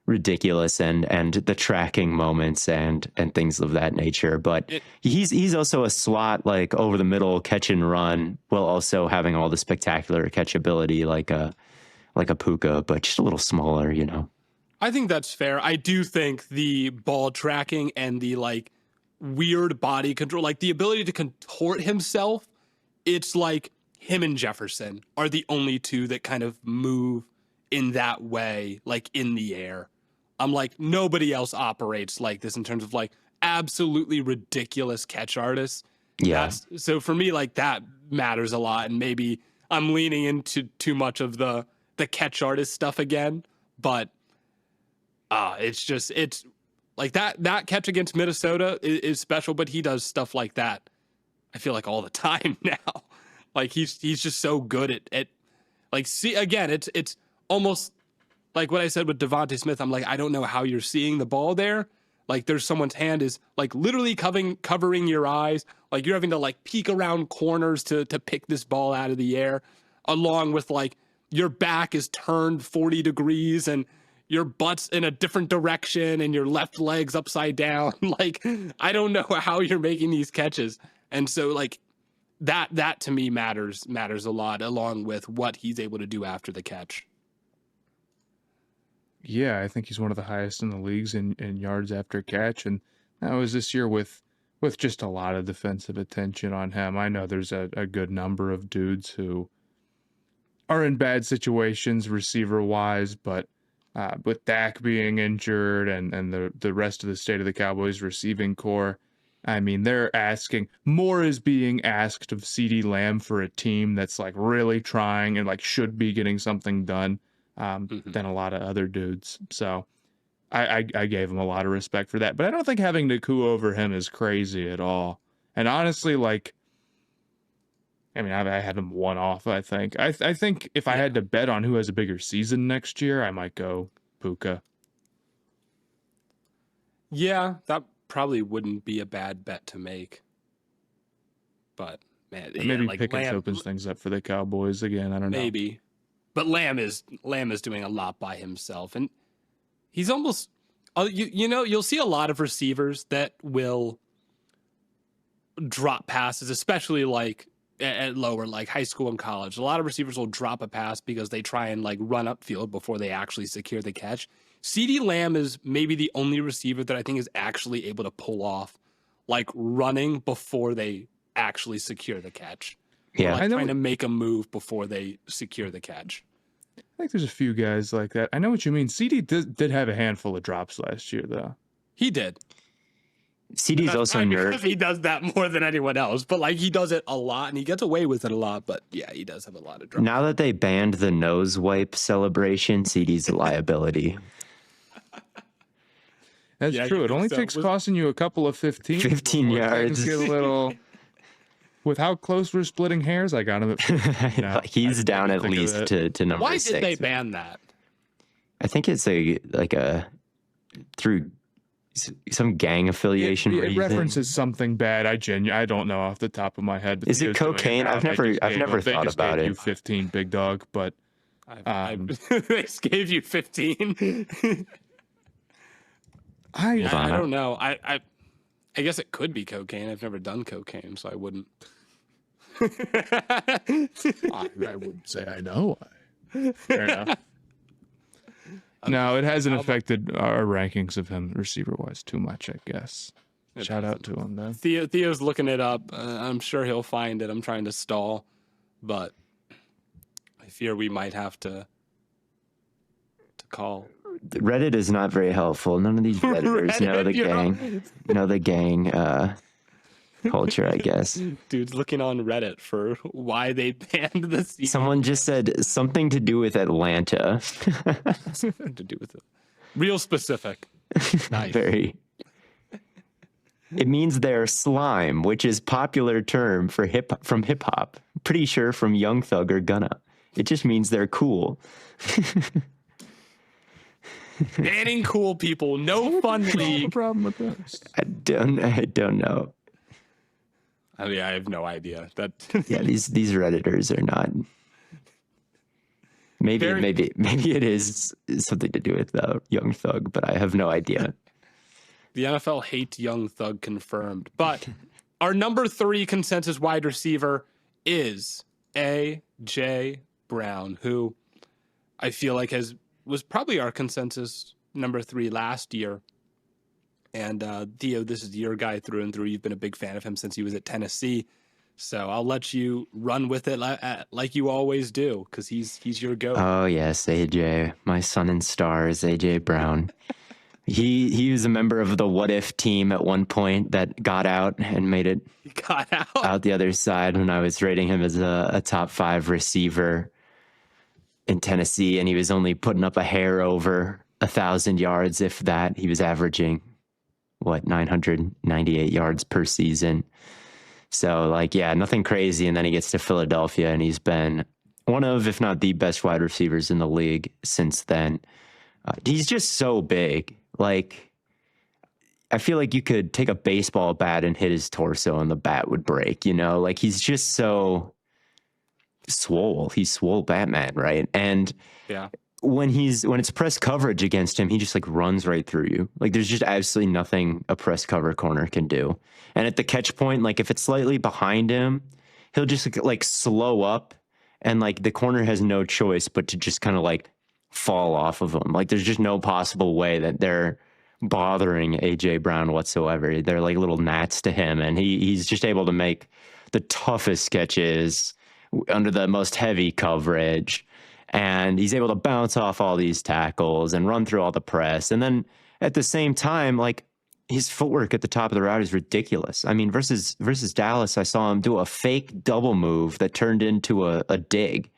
ridiculous, and the tracking moments and things of that nature. But he's also a slot like over the middle catch and run, while also having all the spectacular catchability like a Puka, but just a little smaller, you know. I think that's fair. I do think the ball tracking and the like weird body control, like the ability to contort himself, it's like him and Jefferson are the only two that kind of move in that way, like in the air. I'm like, nobody else operates like this in terms of like absolutely ridiculous catch artists. Yeah. So for me, like that matters a lot. And maybe I'm leaning into too much of the catch artist stuff again, but it's like that catch against Minnesota is special, but he does stuff like that, I feel like all the time now. Like he's just so good at like, see, again, it's almost like what I said with Devontae Smith. I'm like, I don't know how you're seeing the ball there. Like there's someone's hand is like literally covering your eyes. Like you're having to like peek around corners to pick this ball out of the air, along with like your back is turned 40 degrees and your butt's in a different direction and your left leg's upside down. Like, I don't know how you're making these catches. And so like that to me matters a lot, along with what he's able to do after the catch. Yeah, I think he's one of the highest in the leagues in yards after catch, and that was this year with just a lot of defensive attention on him. I know there's a good number of dudes who are in bad situations receiver-wise, but with Dak being injured and the rest of the state of the Cowboys receiving core, I mean, they're asking, more is being asked of Ceedee Lamb for a team that's like really trying and like should be getting something done than a lot of other dudes. So I gave him a lot of respect for that. But I don't think having Nacua over him is crazy at all. And honestly, like, I mean, I had him one off, I think. I think if I had to bet on who has a bigger season next year, I might go Puka. Yeah, that probably wouldn't be a bad bet to make. But, man, Maybe like Pickens Lamb opens things up for the Cowboys again. I don't know. Maybe. But Lamb is doing a lot by himself. And he's almost, you know, you'll see a lot of receivers that will drop passes, especially like at lower, like high school and college. A lot of receivers will drop a pass because they try and like run upfield before they actually secure the catch. Ceedee Lamb is maybe the only receiver that I think is actually able to pull off like running before they actually secure the catch. Yeah. like I know trying to make a move before they secure the catch. I think there's a few guys like that. I know what you mean. CD did have a handful of drops last year, though. He did. CD's That's also probably nerd. because he does that more than anyone else. But like he does it a lot and he gets away with it a lot. But yeah, he does have a lot of drops. Now that they banned the nose wipe celebration, CD's a liability. That's Yeah, true. you It think only so? takes costing you a couple of 15. 15 before yards. things get a little. With how close we're splitting hairs, I got him at 15 now. Like he's I down didn't at think of least it. to number Why 6. did they ban that? I think it's through some gang affiliation It reason. references something bad. I don't know off the top of my head. But Is it Theo's doing cocaine? now. I've never They thought just about gave it. You 15, big dog, but I they gave you 15. I Hold on. I don't know. I guess it could be cocaine. I've never done cocaine, so I wouldn't. I wouldn't say I know. Fair enough. No, it hasn't affected our rankings of him receiver-wise too much, I guess. Shout out to him, though. Theo's looking it up. I'm sure he'll find it. I'm trying to stall, but I fear we might have to call. Reddit is not very helpful. None of these Redditors know the gang. Know the gang culture, I guess. Dude's looking on Reddit for why they banned the season. Someone just said something to do with Atlanta. Something to do with it. Real specific. Nice. Very. It means they're slime, which is popular term for from hip hop. Pretty sure from Young Thug or Gunna. It just means they're cool. Banning cool people, no fun What's the league. problem with this? I don't know. I mean, I have no idea. That Yeah, these Redditors are not. Maybe it is something to do with Young Thug, but I have no idea. the NFL hates Young Thug confirmed. But our number 3 consensus wide receiver is A.J. Brown, who I feel like was probably our consensus number 3 last year. And Theo, this is your guy through and through. You've been a big fan of him since he was at Tennessee. So I'll let you run with it like you always do, because he's your goat. Oh yes, AJ, my son in stars, AJ Brown. He was a member of the What If team at one point that got out and made it He got out the other side when I was rating him as a top 5 receiver in Tennessee, and he was only putting up a hair over 1,000 yards, if that. He was averaging 998 yards per season. So, nothing crazy. And then he gets to Philadelphia, and he's been one of, if not the best wide receivers in the league since then. He's just so big. I feel like you could take a baseball bat and hit his torso and the bat would break, he's just so swole. He's swole Batman, right? And Yeah. when it's press coverage against him, he just runs right through you. There's just absolutely nothing a press cover corner can do. And at the catch point, if it's slightly behind him, he'll just slow up, and the corner has no choice but to just kind of fall off of him. There's just no possible way that they're bothering AJ Brown whatsoever. They're like little gnats to him, and he's just able to make the toughest catches under the most heavy coverage. And he's able to bounce off all these tackles and run through all the press. And then at the same time, his footwork at the top of the route is ridiculous. I mean, versus Dallas, I saw him do a fake double move that turned into a dig.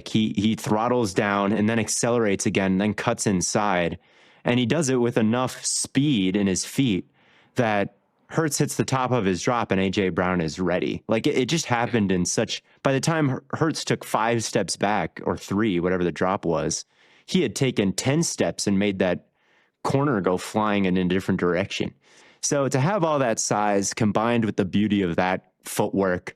He throttles down and then accelerates again, and then cuts inside. And he does it with enough speed in his feet that Hurts hits the top of his drop and A.J. Brown is ready. It just happened in by the time Hurts took 5 steps back, or 3, whatever the drop was, he had taken 10 steps and made that corner go flying in a different direction. So to have all that size combined with the beauty of that footwork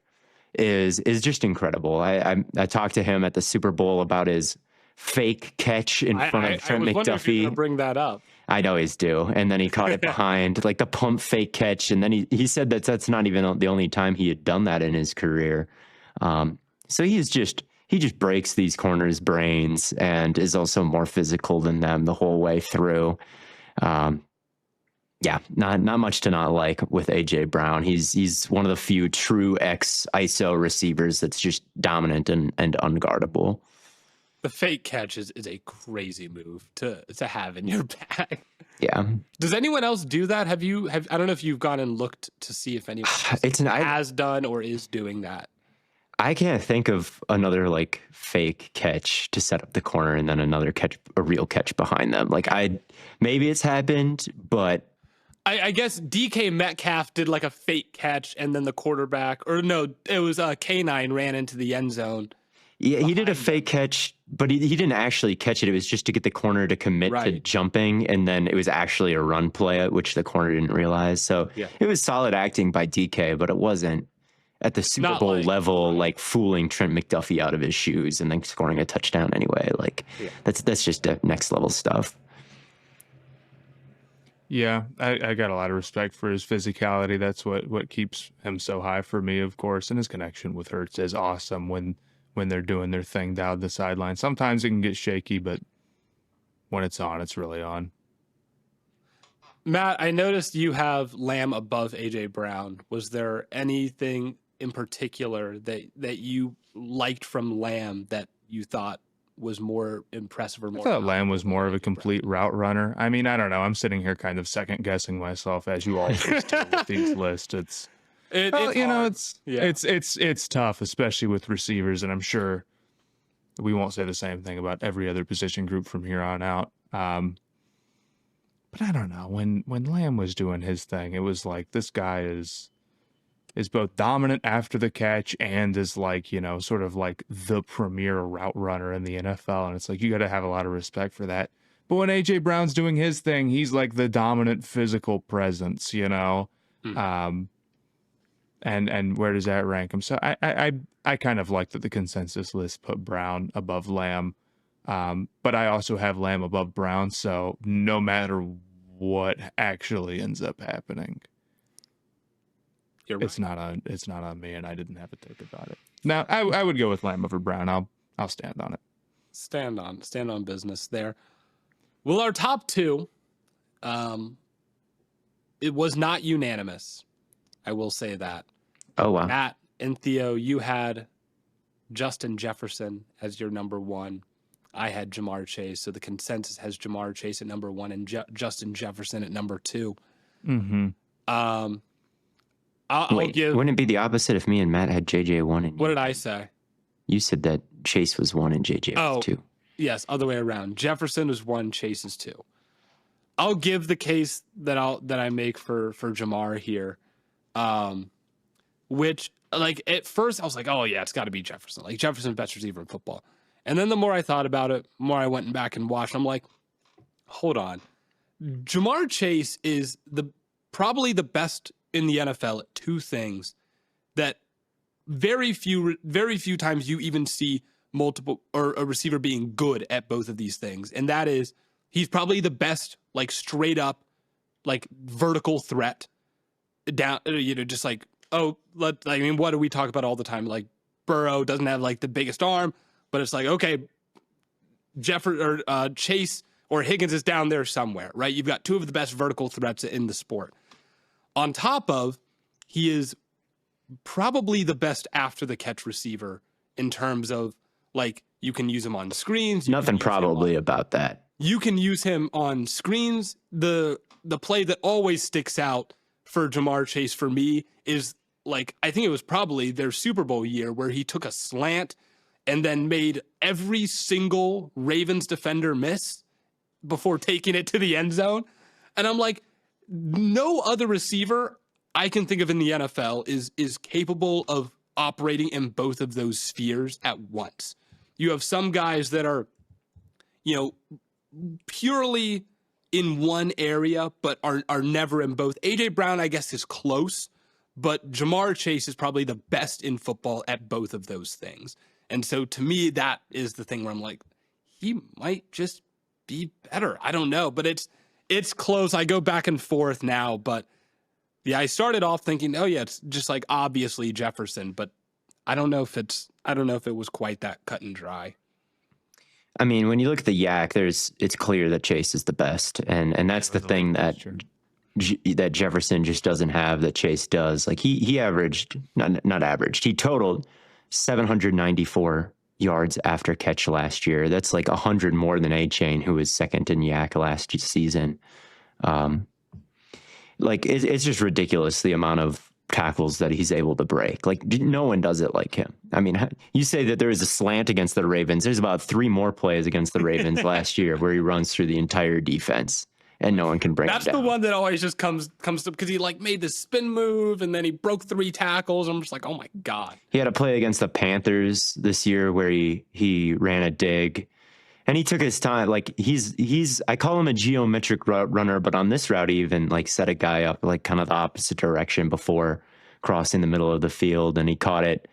is just incredible. I talked to him at the Super Bowl about his fake catch in front of Trent I was wondering if you were McDuffie. gonna bring that up. I know he's due. And then he caught it behind, the pump fake catch. And then he said that's not even the only time he had done that in his career. So he just breaks these corners' brains and is also more physical than them the whole way through. Yeah, not much to not like with AJ Brown. He's one of the few true X ISO receivers that's just dominant and unguardable. The fake catch is a crazy move to have in your bag. Yeah. Does anyone else do that? I don't know if you've gone and looked to see if anyone else has done or is doing that. I can't think of another like fake catch to set up the corner and then another catch, a real catch behind them. Like maybe it's happened, but I guess DK Metcalf did like a fake catch and then the quarterback, or no, it was K9 ran into the end zone. Yeah, he did a fake catch, but he didn't actually catch it. It was just to get the corner to commit to jumping, and then it was actually a run play, which the corner didn't realize. So it was solid acting by DK, but it wasn't at the Super Bowl level, like fooling Trent McDuffie out of his shoes and then scoring a touchdown anyway. Like that's just next level stuff. Yeah, I got a lot of respect for his physicality. That's what keeps him so high for me, of course. And his connection with Hurts is awesome when they're doing their thing down the sideline. Sometimes it can get shaky, but when it's on, it's really on. Matt, I noticed you have Lamb above AJ Brown. Was there anything in particular that you liked from Lamb that you thought was more impressive or more? I thought Lamb was more of a complete route runner. I mean, I don't know. I'm sitting here kind of second guessing myself, as you always do with these lists. It's tough, especially with receivers, and I'm sure we won't say the same thing about every other position group from here on out. But I don't know. When Lamb was doing his thing, it was like this guy is both dominant after the catch and is like, sort of like the premier route runner in the NFL. And it's like, you got to have a lot of respect for that. But when AJ Brown's doing his thing, he's like the dominant physical presence, And where does that rank him? So I kind of like that the consensus list put Brown above Lamb. But I also have Lamb above Brown. So no matter what actually ends up happening, it's not on me, and I didn't have to think about it. Now I would go with Lamb over Brown. I'll stand on it. Stand on business there. Well, our top two, it was not unanimous. I will say that. Oh, wow. Matt and Theo, you had Justin Jefferson as your number one. I had Jamar Chase. So the consensus has Jamar Chase at number one and Justin Jefferson at number two. Mm-hmm. Wouldn't it be the opposite if me and Matt had JJ 1 and what did I say? You said that Chase was 1 and JJ was 2. Yes, other way around. Jefferson was 1, Chase is 2. I'll give the case that I make for Jamar here. Which, like, at first I was like, oh yeah, it's got to be Jefferson. Like, Jefferson's best receiver in football. And then the more I thought about it, the more I went back and watched. I'm like, hold on. Jamar Chase is probably the best in the NFL at two things that very few times you even see multiple or a receiver being good at both of these things. And that is, he's probably the best, like, straight up, like, vertical threat down, just like, what do we talk about all the time? Like, Burrow doesn't have like the biggest arm, but it's like, okay, Chase or Higgins is down there somewhere, right? You've got two of the best vertical threats in the sport. On top of, he is probably the best after the catch receiver in terms of, like, you can use him on screens. Nothing probably about that. You can use him on screens. The play that always sticks out for Jamar Chase for me is, like, I think it was probably their Super Bowl year where he took a slant and then made every single Ravens defender miss before taking it to the end zone. And I'm like, no other receiver I can think of in the NFL is capable of operating in both of those spheres at once. You have some guys that are, purely in one area, but are never in both. AJ Brown, I guess, is close, but Jamar Chase is probably the best in football at both of those things. And so to me, that is the thing where I'm like, he might just be better. I don't know, but it's close. I go back and forth now, but yeah, I started off thinking, oh yeah, it's just like obviously Jefferson, but I don't know if it was quite that cut and dry. I mean, when you look at the yak, it's clear that Chase is the best, and that's the thing that that Jefferson just doesn't have that Chase does. Like he averaged, not averaged, he totaled 794 yards after catch last year. That's like 100 more than A-Chain, who was second in Yak last season. Like it's just ridiculous the amount of tackles that he's able to break. Like no one does it like him. I mean, you say that there is a slant against the Ravens. There's about 3 more plays against the Ravens last year where he runs through the entire defense and no one can bring him down. That's the one that always just comes to, because he like made this spin move and then he broke 3 tackles. I'm just like, oh my God. He had a play against the Panthers this year where he ran a dig. And he took his time. Like I call him a geometric runner, but on this route, he even like set a guy up like kind of the opposite direction before crossing the middle of the field. And he caught it,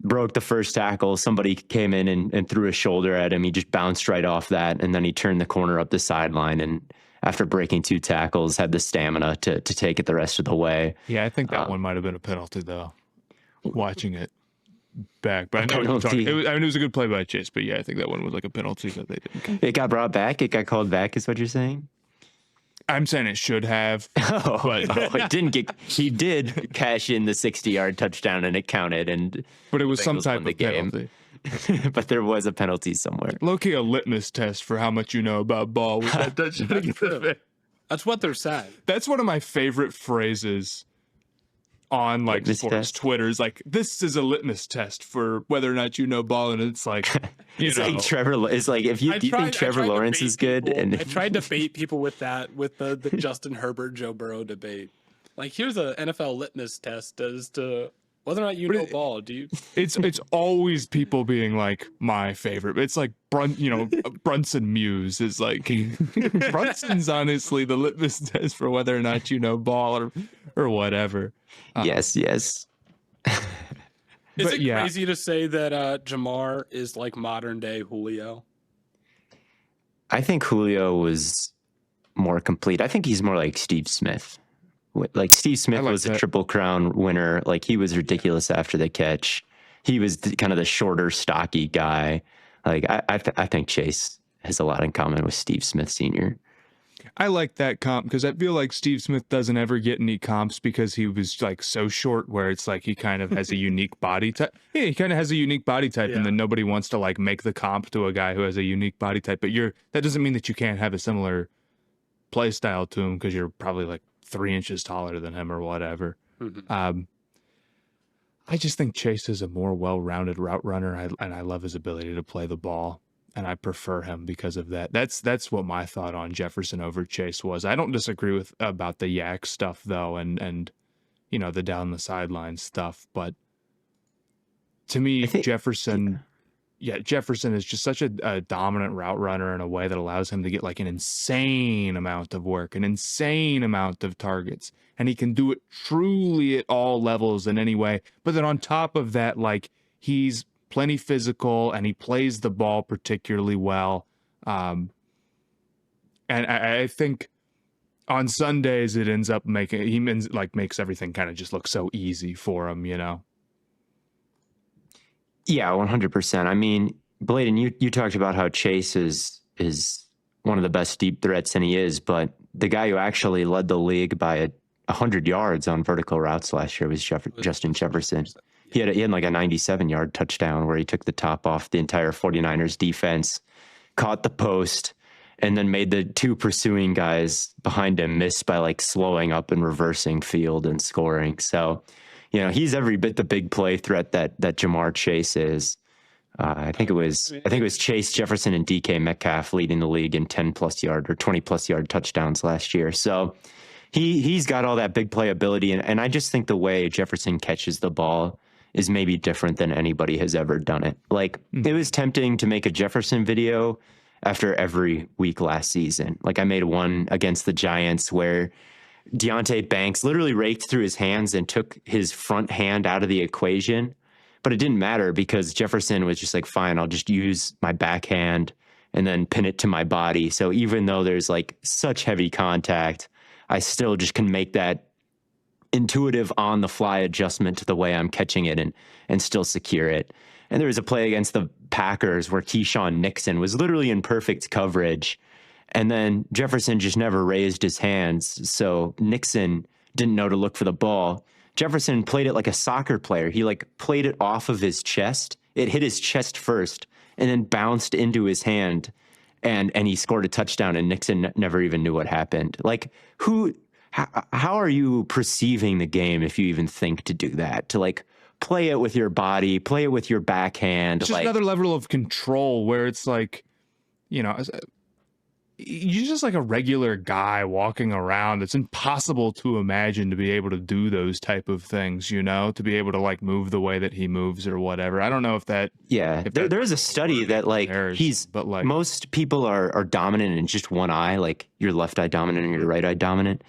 broke the first tackle. Somebody came in and threw a shoulder at him. He just bounced right off that. And then he turned the corner up the sideline. And after breaking 2 tackles, had the stamina to take it the rest of the way. Yeah, I think that one might have been a penalty though, watching it back, but I know what you're talking. I mean, it was a good play by Chase, but yeah, I think that one was like a penalty that they didn't. It got brought back. It got called back. Is what you're saying? I'm saying it should have. It didn't get. He did cash in the 60-yard touchdown, and it counted. But it was some type of penalty. But there was a penalty somewhere. Low-key a litmus test for how much you know about ball with that touchdown. That's what they're saying. That's one of my favorite phrases on like sports Twitter is like, this is a litmus test for whether or not you know ball, and it's like, it's like Trevor. It's like if you think Trevor Lawrence is good, and I tried to bait people with that with the Justin Herbert Joe Burrow debate. Like, here's a NFL litmus test as to whether or not you know ball. Do you? It's always people being like my favorite. It's like Brunson Muse is like Brunson's honestly the litmus test for whether or not you know ball or whatever. Yes. Is it crazy to say that Jamar is like modern day Julio? I think Julio was more complete. I think he's more like Steve Smith. Like Steve Smith was a Triple Crown winner. Like he was ridiculous after the catch. He was kind of the shorter, stocky guy. Like I think Chase has a lot in common with Steve Smith Sr. I like that comp because I feel like Steve Smith doesn't ever get any comps because he was like so short, where it's like he kind of has a unique body type. Yeah, he kind of has a unique body type, and then nobody wants to like make the comp to a guy who has a unique body type. But that doesn't mean that you can't have a similar play style to him because you're probably like 3 inches taller than him or whatever. Mm-hmm. I just think Chase is a more well-rounded route runner, and I love his ability to play the ball. And I prefer him because of that. That's what my thought on Jefferson over Chase was. I don't disagree about the yak stuff though, and the down the sideline stuff. But to me, Jefferson is just such a dominant route runner in a way that allows him to get like an insane amount of work, an insane amount of targets, and he can do it truly at all levels in any way. But then on top of that, like he's plenty physical, and he plays the ball particularly well. And I think on Sundays it ends up makes everything kind of just look so easy for him, Yeah, 100%. I mean, Blaiden, you talked about how Chase is one of the best deep threats, and he is, but the guy who actually led the league by 100 yards on vertical routes last year was Justin Jefferson. He had like a 97-yard touchdown where he took the top off the entire 49ers defense, caught the post, and then made the 2 pursuing guys behind him miss by like slowing up and reversing field and scoring. So, he's every bit the big play threat that Jamar Chase is. I think it was Chase, Jefferson, and DK Metcalf leading the league in 10+ yard or 20+ yard touchdowns last year. So he's got all that big play ability, and I just think the way Jefferson catches the ball is maybe different than anybody has ever done it. Like, it was tempting to make a Jefferson video after every week last season. Like, I made one against the Giants where Deontay Banks literally raked through his hands and took his front hand out of the equation. But it didn't matter because Jefferson was just like, fine, I'll just use my backhand and then pin it to my body. So even though there's like such heavy contact, I still just can make that intuitive on the fly adjustment to the way I'm catching it and still secure it. And there was a play against the Packers where Keyshawn Nixon was literally in perfect coverage And then Jefferson just never raised his hands. So Nixon didn't know to look for the ball. Jefferson played it like a soccer player. He like played it off of his chest. It hit his chest first and then bounced into his hand. And he scored a touchdown, and Nixon never even knew what happened. Like, how are you perceiving the game if you even think to do that? To like play it with your body, play it with your backhand. It's just another level of control where it's like, you know, you're just like a regular guy walking around. It's impossible to imagine to be able to do those type of things, you know, to be able to like move the way that he moves or whatever. I don't know if that. Yeah, there is a study that like but like most people are dominant in just one eye, like your left eye dominant and your right eye dominant.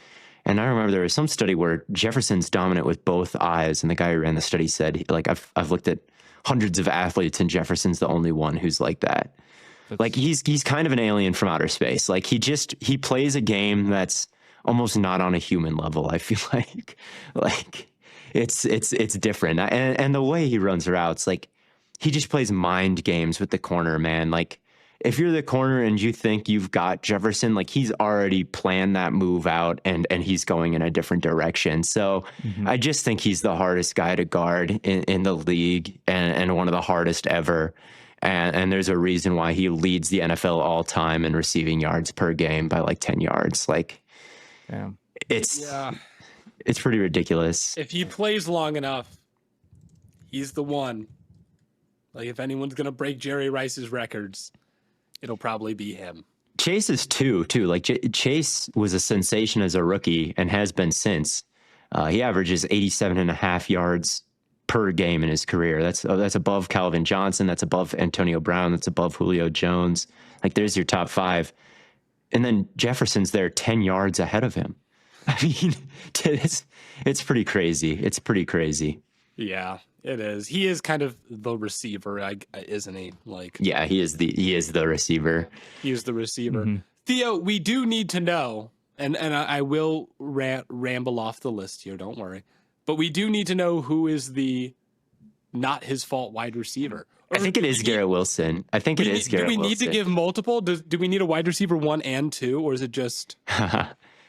And I remember there was some study where Jefferson's dominant with both eyes, and the guy who ran the study said, like, I've looked at hundreds of athletes, and Jefferson's the only one who's like that. Like he's kind of an alien from outer space. Like he plays a game that's almost not on a human level. I feel like it's different. And the way he runs routes, like he just plays mind games with the corner, man. Like if you're the corner and you think you've got Jefferson, like he's already planned that move out and he's going in a different direction. So I just think he's the hardest guy to guard in the league and one of the hardest ever. And there's a reason why he leads the NFL all time in receiving yards per game by like 10 yards. Like, it's pretty ridiculous. If he plays long enough, he's the one. Like, if anyone's going to break Jerry Rice's records, it'll probably be him. Chase is too. Like, Chase was a sensation as a rookie and has been since. He averages 87.5 yards per game in his career. That's above Calvin Johnson. That's above Antonio Brown. That's above Julio Jones. Like, there's your top five. And then Jefferson's there 10 yards ahead of him. I mean, it's pretty crazy. It's pretty crazy. Yeah, it is. He is kind of the receiver, isn't he? Like, yeah, he is the receiver. He is the receiver. Theo, we do need to know, and I will ramble off the list here. Don't worry. But we do need to know who is the not his fault wide receiver. I think it is Garrett Wilson. Do we need to give multiple? Do we need a wide receiver 1 and 2, or is it just?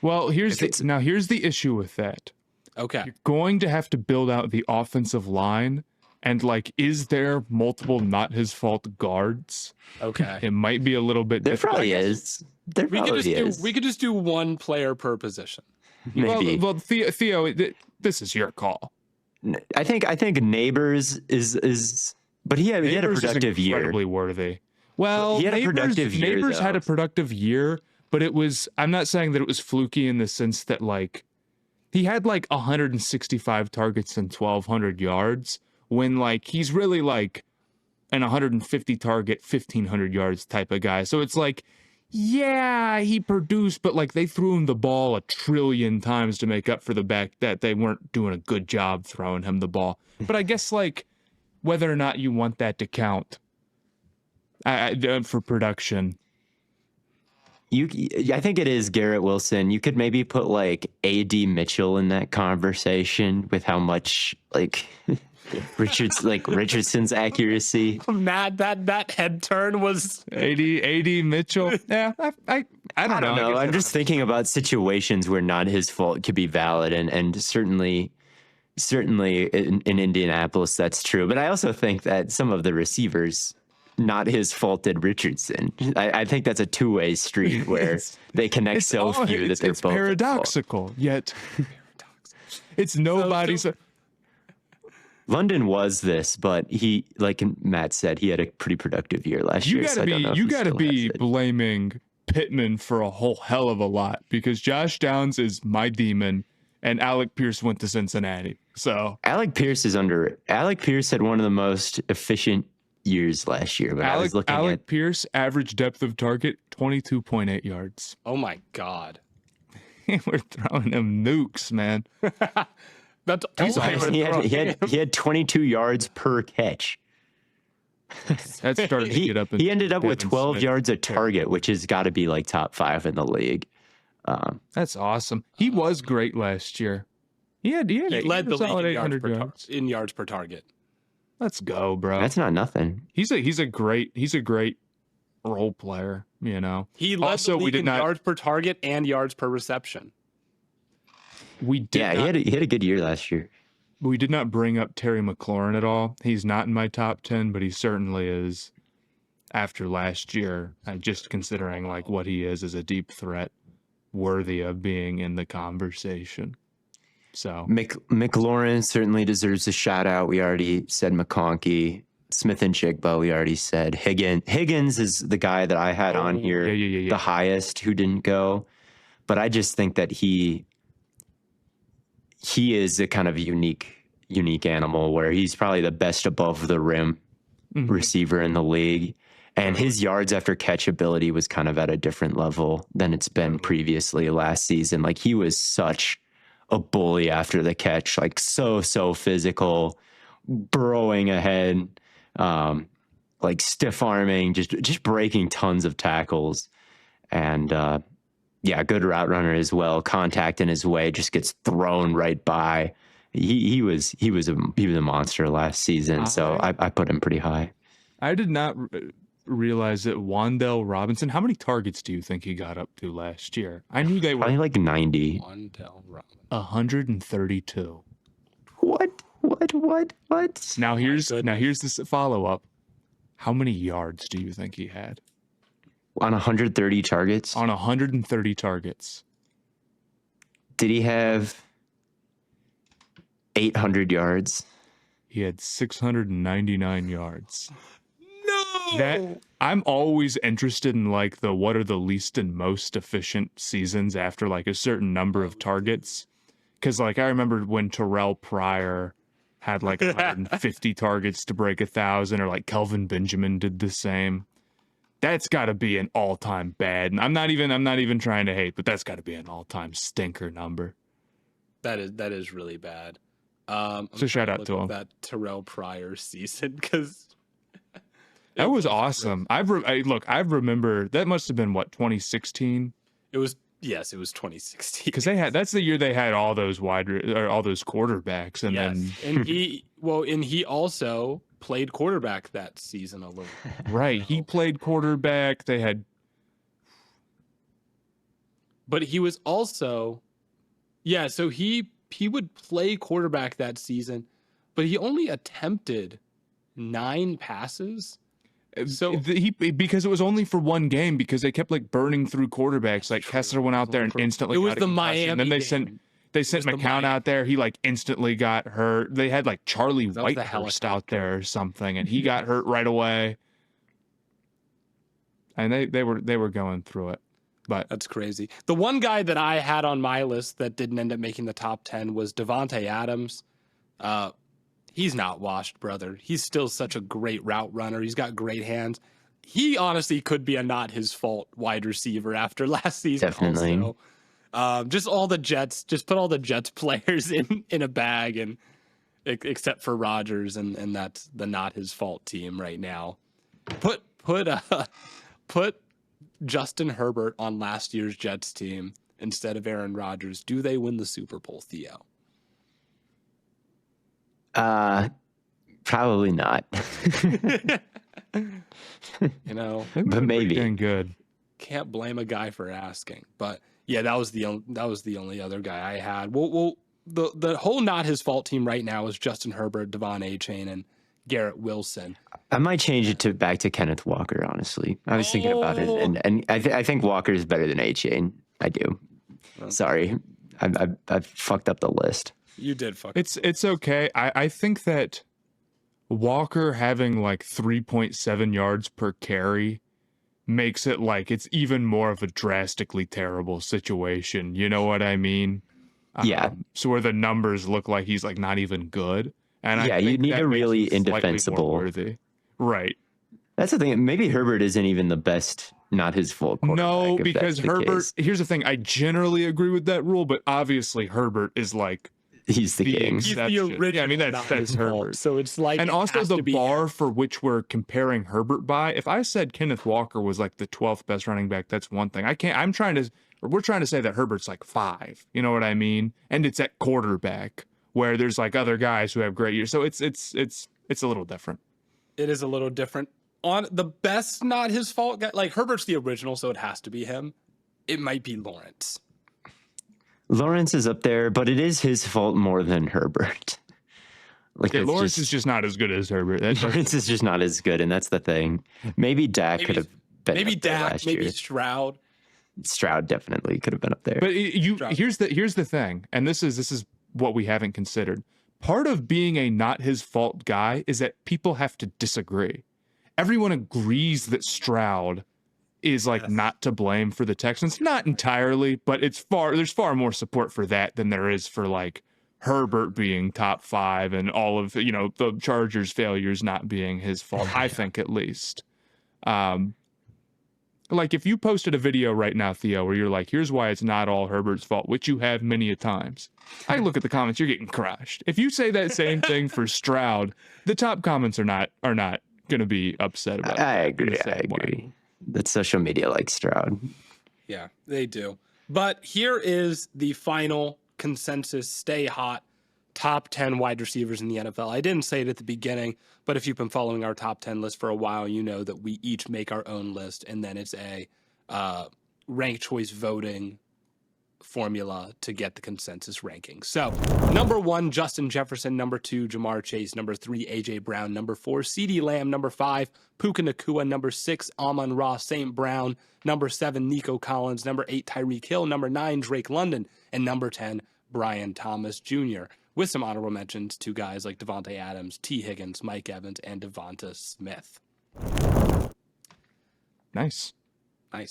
Well, here's the issue with that. Okay, you're going to have to build out the offensive line, and like, is there multiple not his fault guards? Okay, it might be a little bit. There probably is. We could just do one player per position. Maybe. Well, Theo, this is your call. I think Neighbors is, but he had a productive year. Incredibly worthy. Well, he had a productive year. Neighbors had a productive year, but it was. I'm not saying that it was fluky in the sense that like he had like 165 targets and 1,200 yards when like he's really like an 150 target, 1,500 yards type of guy. So it's like, yeah, he produced, but like they threw him the ball 1 trillion times to make up for the fact that they weren't doing a good job throwing him the ball. But I guess like whether or not you want that to count for production. I think it is Garrett Wilson. You could maybe put like A.D. Mitchell in that conversation with how much like Richardson's accuracy. Matt, that head turn was A.D. Mitchell. Yeah, I don't know. I'm just thinking about situations where not his fault could be valid, and certainly in Indianapolis that's true. But I also think that some of the receivers, not his faulted Richardson. I think that's a two-way street where they connect so few that they're both paradoxical. Yet it's nobody's. London was this, but he, like Matt said, he had a pretty productive year last year. You got to be blaming Pittman for a whole hell of a lot, because Josh Downs is my demon, and Alec Pierce went to Cincinnati. So Alec Pierce had one of the most efficient years last year. But Alec Pierce average depth of target 22.8 yards. Oh my God, we're throwing him nukes, man. That's he had 22 yards per catch. That started to get up. He ended up with 12 yards a target, which has got to be like top 5 in the league. That's awesome. He was great last year. He led the league in yards per target. Let's go, bro. That's not nothing. He's a great role player. You know, He led also the league we did in not. yards per target and yards per reception. We did Yeah, not. he had a good year last year. We did not bring up Terry McLaurin at all. He's not in my top 10, but he certainly is after last year. Just considering like what he is as a deep threat, worthy of being in the conversation. So McLaurin certainly deserves a shout out. We already said McConkey. Smith and Jigba, we already said. Higgins is the guy that I had on here, yeah. the highest who didn't go. But I just think that he is a kind of unique animal where he's probably the best above the rim receiver in the league. And his yards after catch ability was kind of at a different level than it's been previously last season. Like he was such a bully after the catch, like so physical, burrowing ahead, like stiff arming, just breaking tons of tackles. And yeah, good route runner as well. Contact in his way, just gets thrown right by. He was a monster last season, so I put him pretty high. I did not realize that Wan'Dale Robinson. How many targets do you think he got up to last year? I knew they were Probably like 90. Wan'Dale Robinson. 132. What? Now here's this follow up. How many yards do you think he had? On 130 targets? On 130 targets. Did he have 800 yards? He had 699 yards. No! I'm always interested in like what are the least and most efficient seasons after like a certain number of targets. Because like I remember when Terrell Pryor had like 150 targets to break 1,000, or like Kelvin Benjamin did the same. That's got to be an all-time bad. And I'm not even trying to hate, but that's got to be an all-time stinker number. That is really bad. So shout out to him. That Terrell Pryor season, because that was awesome. I remember that must have been what, 2016. It was 2016. Because that's the year they had all those all those quarterbacks, and then and he also played quarterback that season a little. Right, he played quarterback. They had, but he was also, so he would play quarterback that season, but he only attempted 9 passes. So because it was only for one game, because they kept like burning through quarterbacks. Like Kessler went out there and instantly. It was the Miami. And then they sent McCown out there. He like instantly got hurt. They had like Charlie Whitehurst out there or something, and he got hurt right away. And they were going through it. But that's crazy. The one guy that I had on my list that didn't end up making the top 10 was Devontae Adams. He's not washed, brother. He's still such a great route runner. He's got great hands. He honestly could be a not his fault wide receiver after last season. Definitely. Also. Just all the Jets, just put all the Jets players in a bag, and except for Rodgers, and that's the not his fault team right now. Put Justin Herbert on last year's Jets team instead of Aaron Rodgers. Do they win the Super Bowl, Theo? Probably not. But maybe. Good. Can't blame a guy for asking. But yeah, that was the only other guy I had. Well, the whole not his fault team right now is Justin Herbert, Devon Achane, and Garrett Wilson. I might change it back to Kenneth Walker. Honestly, I was thinking about it, and I think Walker is better than Achane. I do. Sorry, I've fucked up the list. You did fuck. It's okay. I think that Walker having like 3.7 yards per carry makes it like it's even more of a drastically terrible situation. You know what I mean? Yeah. So where the numbers look like he's like not even good. And yeah, you need a really indefensible. Worthy. Right. That's the thing. Maybe Herbert isn't even the best, not his full quarterback. No, because Herbert, here's the thing. I generally agree with that rule, but obviously Herbert is like, he's the king. He's the original. Yeah, I mean, that's Herbert. So it's like, and also the bar for which we're comparing Herbert by, if I said Kenneth Walker was like the 12th best running back, that's one thing. We're trying to say that Herbert's like 5. You know what I mean? And it's at quarterback where there's like other guys who have great years. So it's a little different. It is a little different. on the best not his fault guy, like Herbert's the original, so it has to be him. It might be Lawrence. Lawrence is up there, but it is his fault more than Herbert. Like Yeah, Lawrence is just not as good as Herbert. Lawrence is just not as good, and that's the thing. Maybe Dak could have been maybe up there Dak, last maybe year. Stroud. Stroud definitely could have been up there. But here's the thing, and this is what we haven't considered. Part of being a not his fault guy is that people have to disagree. Everyone agrees that Stroud is like not to blame for the Texans. Not entirely, but there's far more support for that than there is for like Herbert being top 5 and all of, the Chargers' failures not being his fault, I think at least. Like if you posted a video right now, Theo, where you're like, here's why it's not all Herbert's fault, which you have many a times. I look at the comments, you're getting crushed. If you say that same thing for Stroud, the top comments are not going to be upset about it. I agree. That social media likes Stroud. Yeah, they do. But here is the final consensus stay hot top 10 wide receivers in the NFL. I didn't say it at the beginning, but if you've been following our top 10 list for a while, you know that we each make our own list, and then it's a ranked choice voting formula to get the consensus ranking. So, number 1, Justin Jefferson. Number 2, Jamar Chase. Number 3, A.J. Brown. Number 4, Ceedee Lamb. Number 5, Puka Nacua. Number 6, Amon-Ra St. Brown. Number 7, Nico Collins. Number 8, Tyreek Hill. Number 9, Drake London. And number 10, Brian Thomas Jr., with some honorable mentions to guys like Devontae Adams, T. Higgins, Mike Evans, and Devonta Smith. Nice. I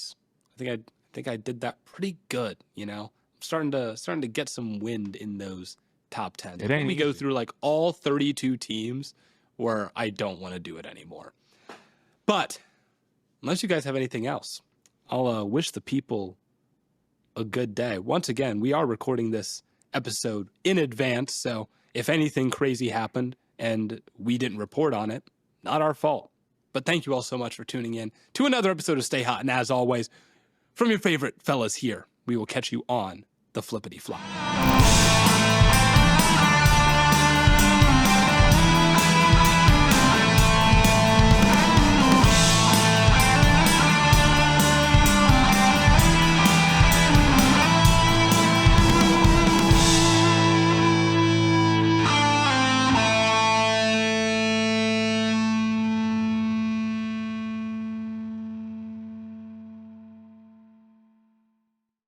think I did that pretty good, I'm starting to get some wind in those top 10. It ain't we go easy. through like all 32 teams where I don't want to do it anymore. But unless you guys have anything else, I'll wish the people a good day. Once again, we are recording this episode in advance, so if anything crazy happened and we didn't report on it, not our fault. But thank you all so much for tuning in to another episode of Stay Hot, and as always, from your favorite fellas here, we will catch you on the flippity flop.